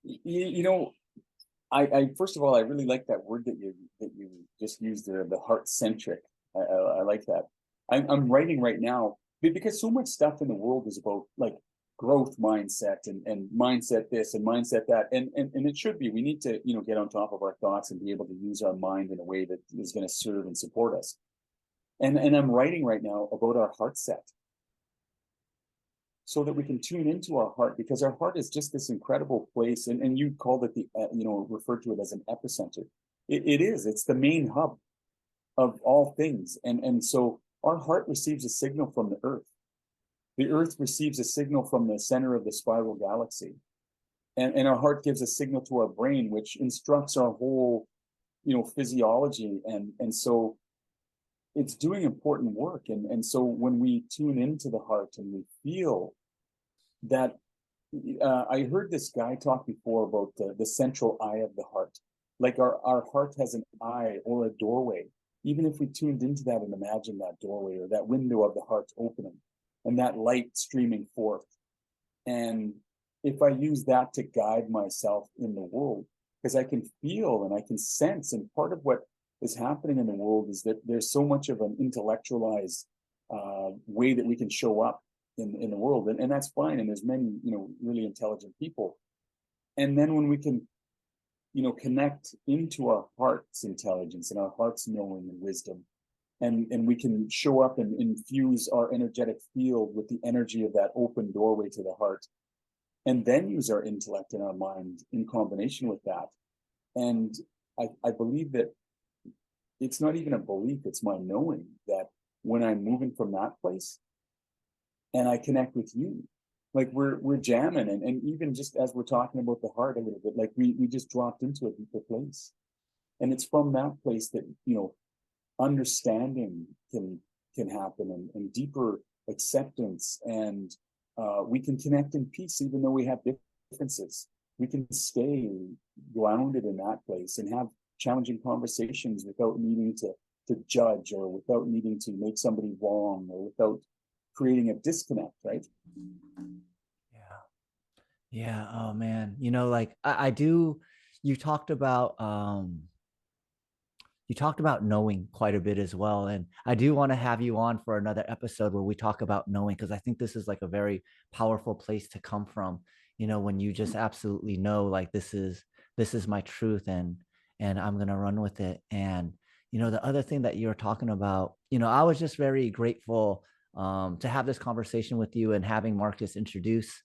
You know, I first of all, I really like that word that you just used there, the heart centric. I like that. I'm writing right now because so much stuff in the world is about like growth mindset and mindset this and mindset that, and it should be. We need to get on top of our thoughts and be able to use our mind in a way that is going to serve and support us. And I'm writing right now about our heart set, so that we can tune into our heart, because our heart is just this incredible place, and you called it referred to it as an epicenter. It is, it's the main hub of all things, and so our heart receives a signal from the earth receives a signal from the center of the spiral galaxy, and our heart gives a signal to our brain, which instructs our whole physiology, and so it's doing important work, and so when we tune into the heart and we feel that, I heard this guy talk before about the central eye of the heart. Like our heart has an eye or a doorway. Even if we tuned into that and imagined that doorway or that window of the heart opening and that light streaming forth. And if I use that to guide myself in the world, because I can feel and I can sense, and part of what is happening in the world is that there's so much of an intellectualized way that we can show up in the world, and that's fine, and there's many really intelligent people, and then when we can connect into our heart's intelligence and our heart's knowing and wisdom, and we can show up and infuse our energetic field with the energy of that open doorway to the heart, and then use our intellect and our mind in combination with that. And I believe that it's not even a belief, it's my knowing that when I'm moving from that place and I connect with you, like we're jamming, and even just as we're talking about the heart a little bit, like we just dropped into a deeper place. And it's from that place that understanding can happen, and deeper acceptance, and we can connect in peace, even though we have differences. We can stay grounded in that place and have challenging conversations without needing to judge, or without needing to make somebody wrong, or without creating a disconnect, right? Yeah. Yeah. Oh man. Like I do, you talked about you talked about knowing quite a bit as well. And I do want to have you on for another episode where we talk about knowing, because I think this is like a very powerful place to come from, when you just absolutely know, like, this is my truth, and I'm going to run with it. And, the other thing that you're talking about, I was just very grateful to have this conversation with you and having Marcus introduce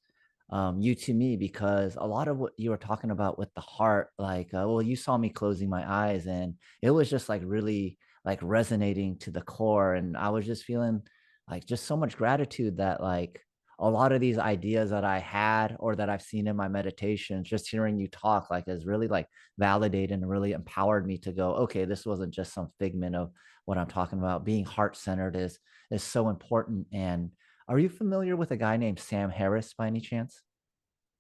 you to me, because a lot of what you were talking about with the heart, like, well, you saw me closing my eyes, and it was just like really like resonating to the core. And I was just feeling like just so much gratitude that, like, a lot of these ideas that I had or that I've seen in my meditations, just hearing you talk, like, has really like validated and really empowered me to go, okay, this wasn't just some figment of what I'm talking about. Being heart-centered is so important. And are you familiar with a guy named Sam Harris by any chance?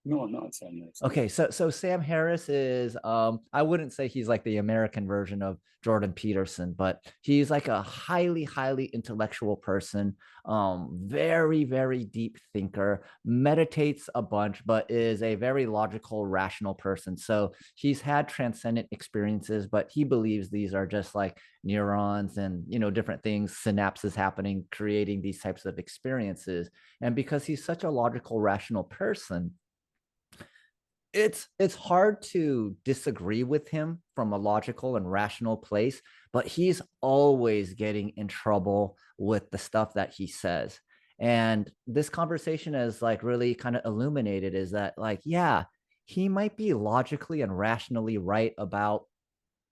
No, I'm not saying that. Okay, so Sam Harris is I wouldn't say he's like the American version of Jordan Peterson, but he's like a highly intellectual person, very very deep thinker, meditates a bunch, but is a very logical, rational person. So he's had transcendent experiences, but he believes these are just like neurons and, different things, synapses happening, creating these types of experiences. And because he's such a logical, rational person, it's hard to disagree with him from a logical and rational place, but he's always getting in trouble with the stuff that he says. And this conversation has like really kind of illuminated is that, like, yeah, he might be logically and rationally right about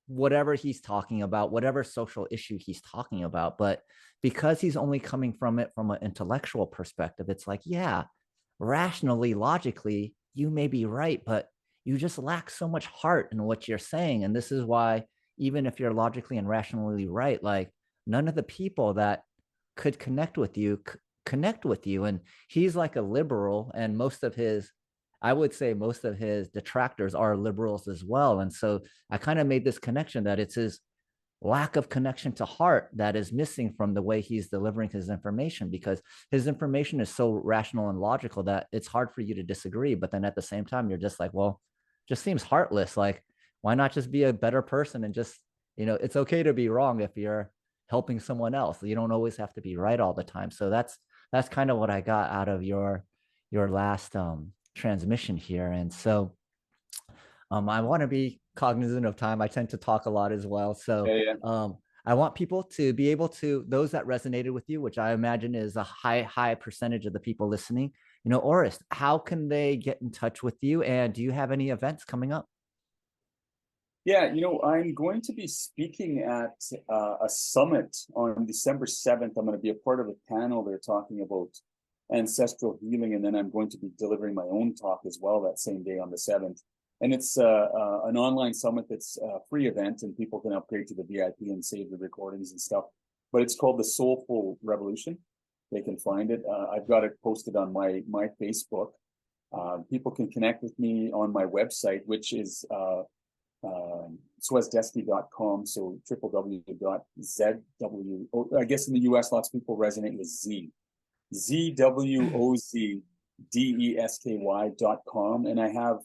whatever he's talking about, whatever social issue he's talking about, but because he's only coming from it from an intellectual perspective, it's like, yeah, rationally, logically, you may be right, but you just lack so much heart in what you're saying. And this is why, even if you're logically and rationally right, like, none of the people that could connect with you connect with you. And he's like a liberal, and I would say most of his detractors are liberals as well. And so I kind of made this connection that it's his lack of connection to heart that is missing from the way he's delivering his information, because his information is so rational and logical that it's hard for you to disagree. But then at the same time, you're just like, well, just seems heartless. Like, why not just be a better person and just, it's okay to be wrong if you're helping someone else. You don't always have to be right all the time. So that's kind of what I got out of your last transmission here. And so I want to be cognizant of time. I tend to talk a lot as well. So Yeah, yeah. I want people to be able to, those that resonated with you, which I imagine is a high percentage of the people listening, Orest, how can they get in touch with you? And do you have any events coming up? Yeah, I'm going to be speaking at a summit on December 7th. I'm going to be a part of a panel. They're talking about ancestral healing, and then I'm going to be delivering my own talk as well that same day on the 7th. And it's an online summit that's a free event, and people can upgrade to the VIP and save the recordings and stuff. But it's called the Soulful Revolution. They can find it. I've got it posted on my Facebook. People can connect with me on my website, which is Zwozdesky.com. So www.zw. I guess in the US, lots of people resonate with Z. ZWOZDESKY.com. And I have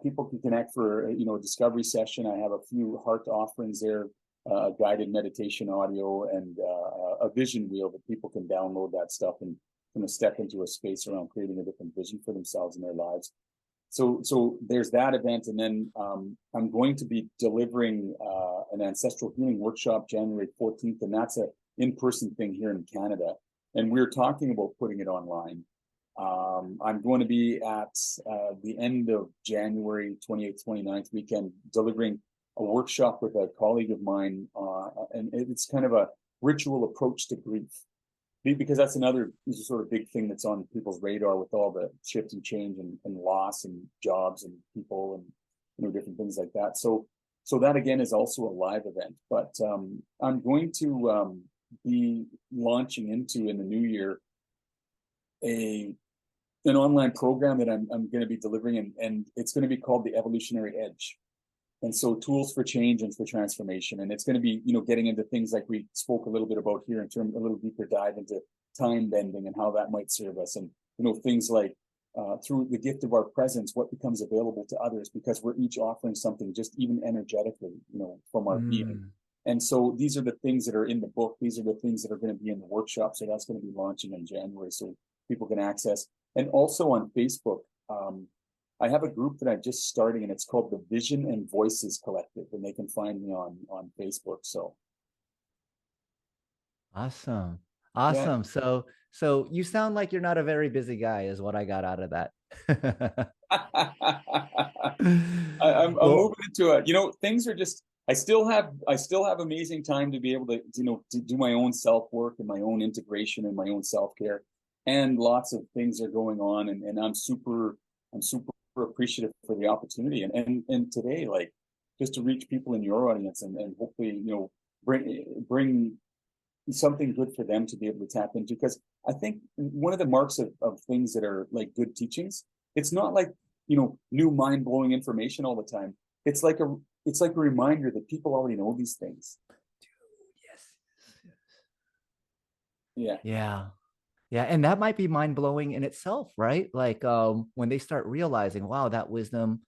people can connect for a discovery session. I have a few heart offerings there, guided meditation audio, and a vision wheel that people can download that stuff and kind of step into a space around creating a different vision for themselves and their lives. So there's that event, and then I'm going to be delivering an ancestral healing workshop January 14th, and that's a in-person thing here in Canada. And we're talking about putting it online. I'm going to be at the end of January 28th, 29th weekend, delivering a workshop with a colleague of mine, and it's kind of a ritual approach to grief, because that's another sort of big thing that's on people's radar with all the shift and change and loss and jobs and people and different things like that. So that again is also a live event. But I'm going to be launching into in the new year a an online program that I'm going to be delivering, and it's going to be called the Evolutionary Edge. And so tools for change and for transformation. And it's going to be, getting into things like we spoke a little bit about here in terms, a little deeper dive into time bending and how that might serve us. And, things like through the gift of our presence, what becomes available to others, because we're each offering something just even energetically, from our being. And so these are the things that are in the book. These are the things that are going to be in the workshop. So that's going to be launching in January so people can access. And also on Facebook, I have a group that I'm just starting, and it's called the Vision and Voices Collective, and they can find me on Facebook. So Awesome. yeah, Awesome. So you sound like you're not a very busy guy is what I got out of that. I'm Well, moving into it. Things are just. I still have amazing time to be able to to do my own self work and my own integration and my own self care, and lots of things are going on, and I'm super appreciative for the opportunity, and today, like, just to reach people in your audience, and hopefully bring something good for them to be able to tap into. Because I think one of the marks of things that are like good teachings, it's not like new mind-blowing information all the time. It's like a reminder that people already know these things. yes. Yeah. Yeah. Yeah, and that might be mind-blowing in itself, right? Like when they start realizing, wow, that wisdom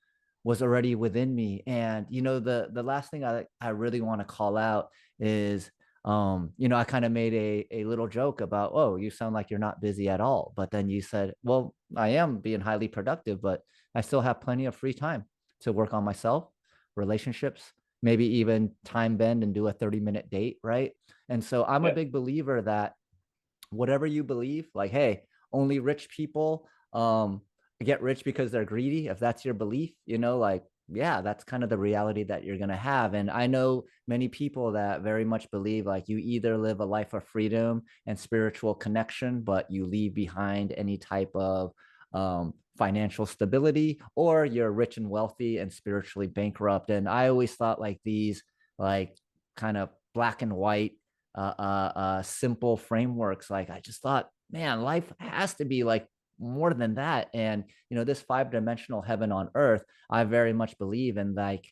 was already within me. And the last thing I really want to call out is I kind of made a little joke about, oh, you sound like you're not busy at all. But then you said, well, I am being highly productive, but I still have plenty of free time to work on myself, relationships, maybe even time bend and do a 30-minute date, right? And so I'm a Yeah. big believer that whatever you believe, like, hey, only rich people get rich because they're greedy. If that's your belief, like, yeah, that's kind of the reality that you're going to have. And I know many people that very much believe like you either live a life of freedom and spiritual connection, but you leave behind any type of financial stability, or you're rich and wealthy and spiritually bankrupt. And I always thought like these, like, kind of black and white simple frameworks. Like, I just thought, man, life has to be like more than that. And this 5-dimensional heaven on earth, I very much believe in. Like,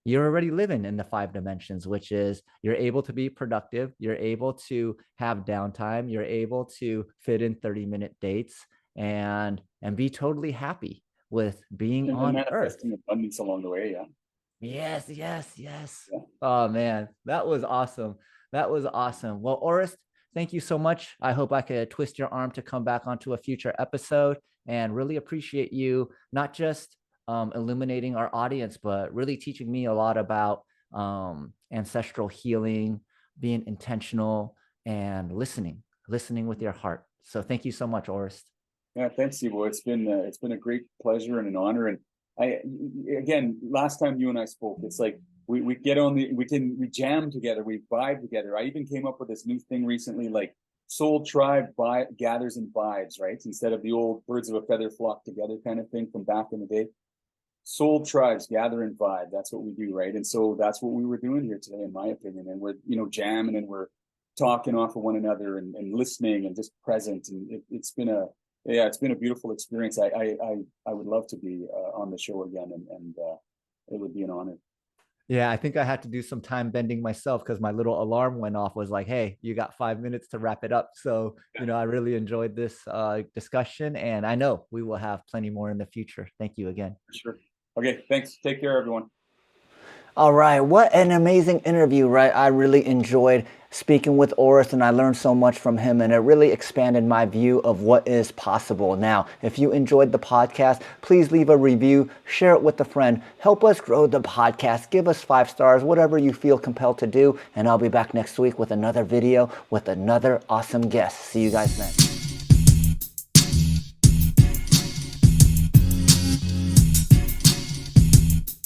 you're already living in the 5 dimensions, which is you're able to be productive, you're able to have downtime, you're able to fit in 30-minute dates and be totally happy with being And on earth. manifesting abundance along the way. Yeah. Yes, yes, yes. Yeah. Oh man, that was awesome. That was awesome. Well, Orest, thank you so much. I hope I could twist your arm to come back onto a future episode, and really appreciate you not just illuminating our audience, but really teaching me a lot about ancestral healing, being intentional, and listening with your heart. So thank you so much, Orest. Yeah, thanks, Seibo. It's been a great pleasure and an honor. And I again, last time you and I spoke, it's like we get on we jam together, we vibe together. I even came up with this new thing recently, like soul tribe gathers and vibes, right? Instead of the old birds of a feather flock together kind of thing from back in the day. Soul tribes gather and vibe. That's what we do, right? And so that's what we were doing here today, in my opinion. And we're jamming, and we're talking off of one another, and listening, and just present. And it's been a beautiful experience. I would love to be on the show again, and it would be an honor. Yeah, I think I had to do some time bending myself because my little alarm went off, was like, hey, you got 5 minutes to wrap it up. So, I really enjoyed this discussion, and I know we will have plenty more in the future. Thank you again. Sure. Okay, thanks. Take care, everyone. All right, what an amazing interview, right? I really enjoyed speaking with Orest, and I learned so much from him, and it really expanded my view of what is possible. Now, if you enjoyed the podcast, please leave a review, share it with a friend, help us grow the podcast, give us 5 stars, whatever you feel compelled to do, and I'll be back next week with another video with another awesome guest. See you guys then.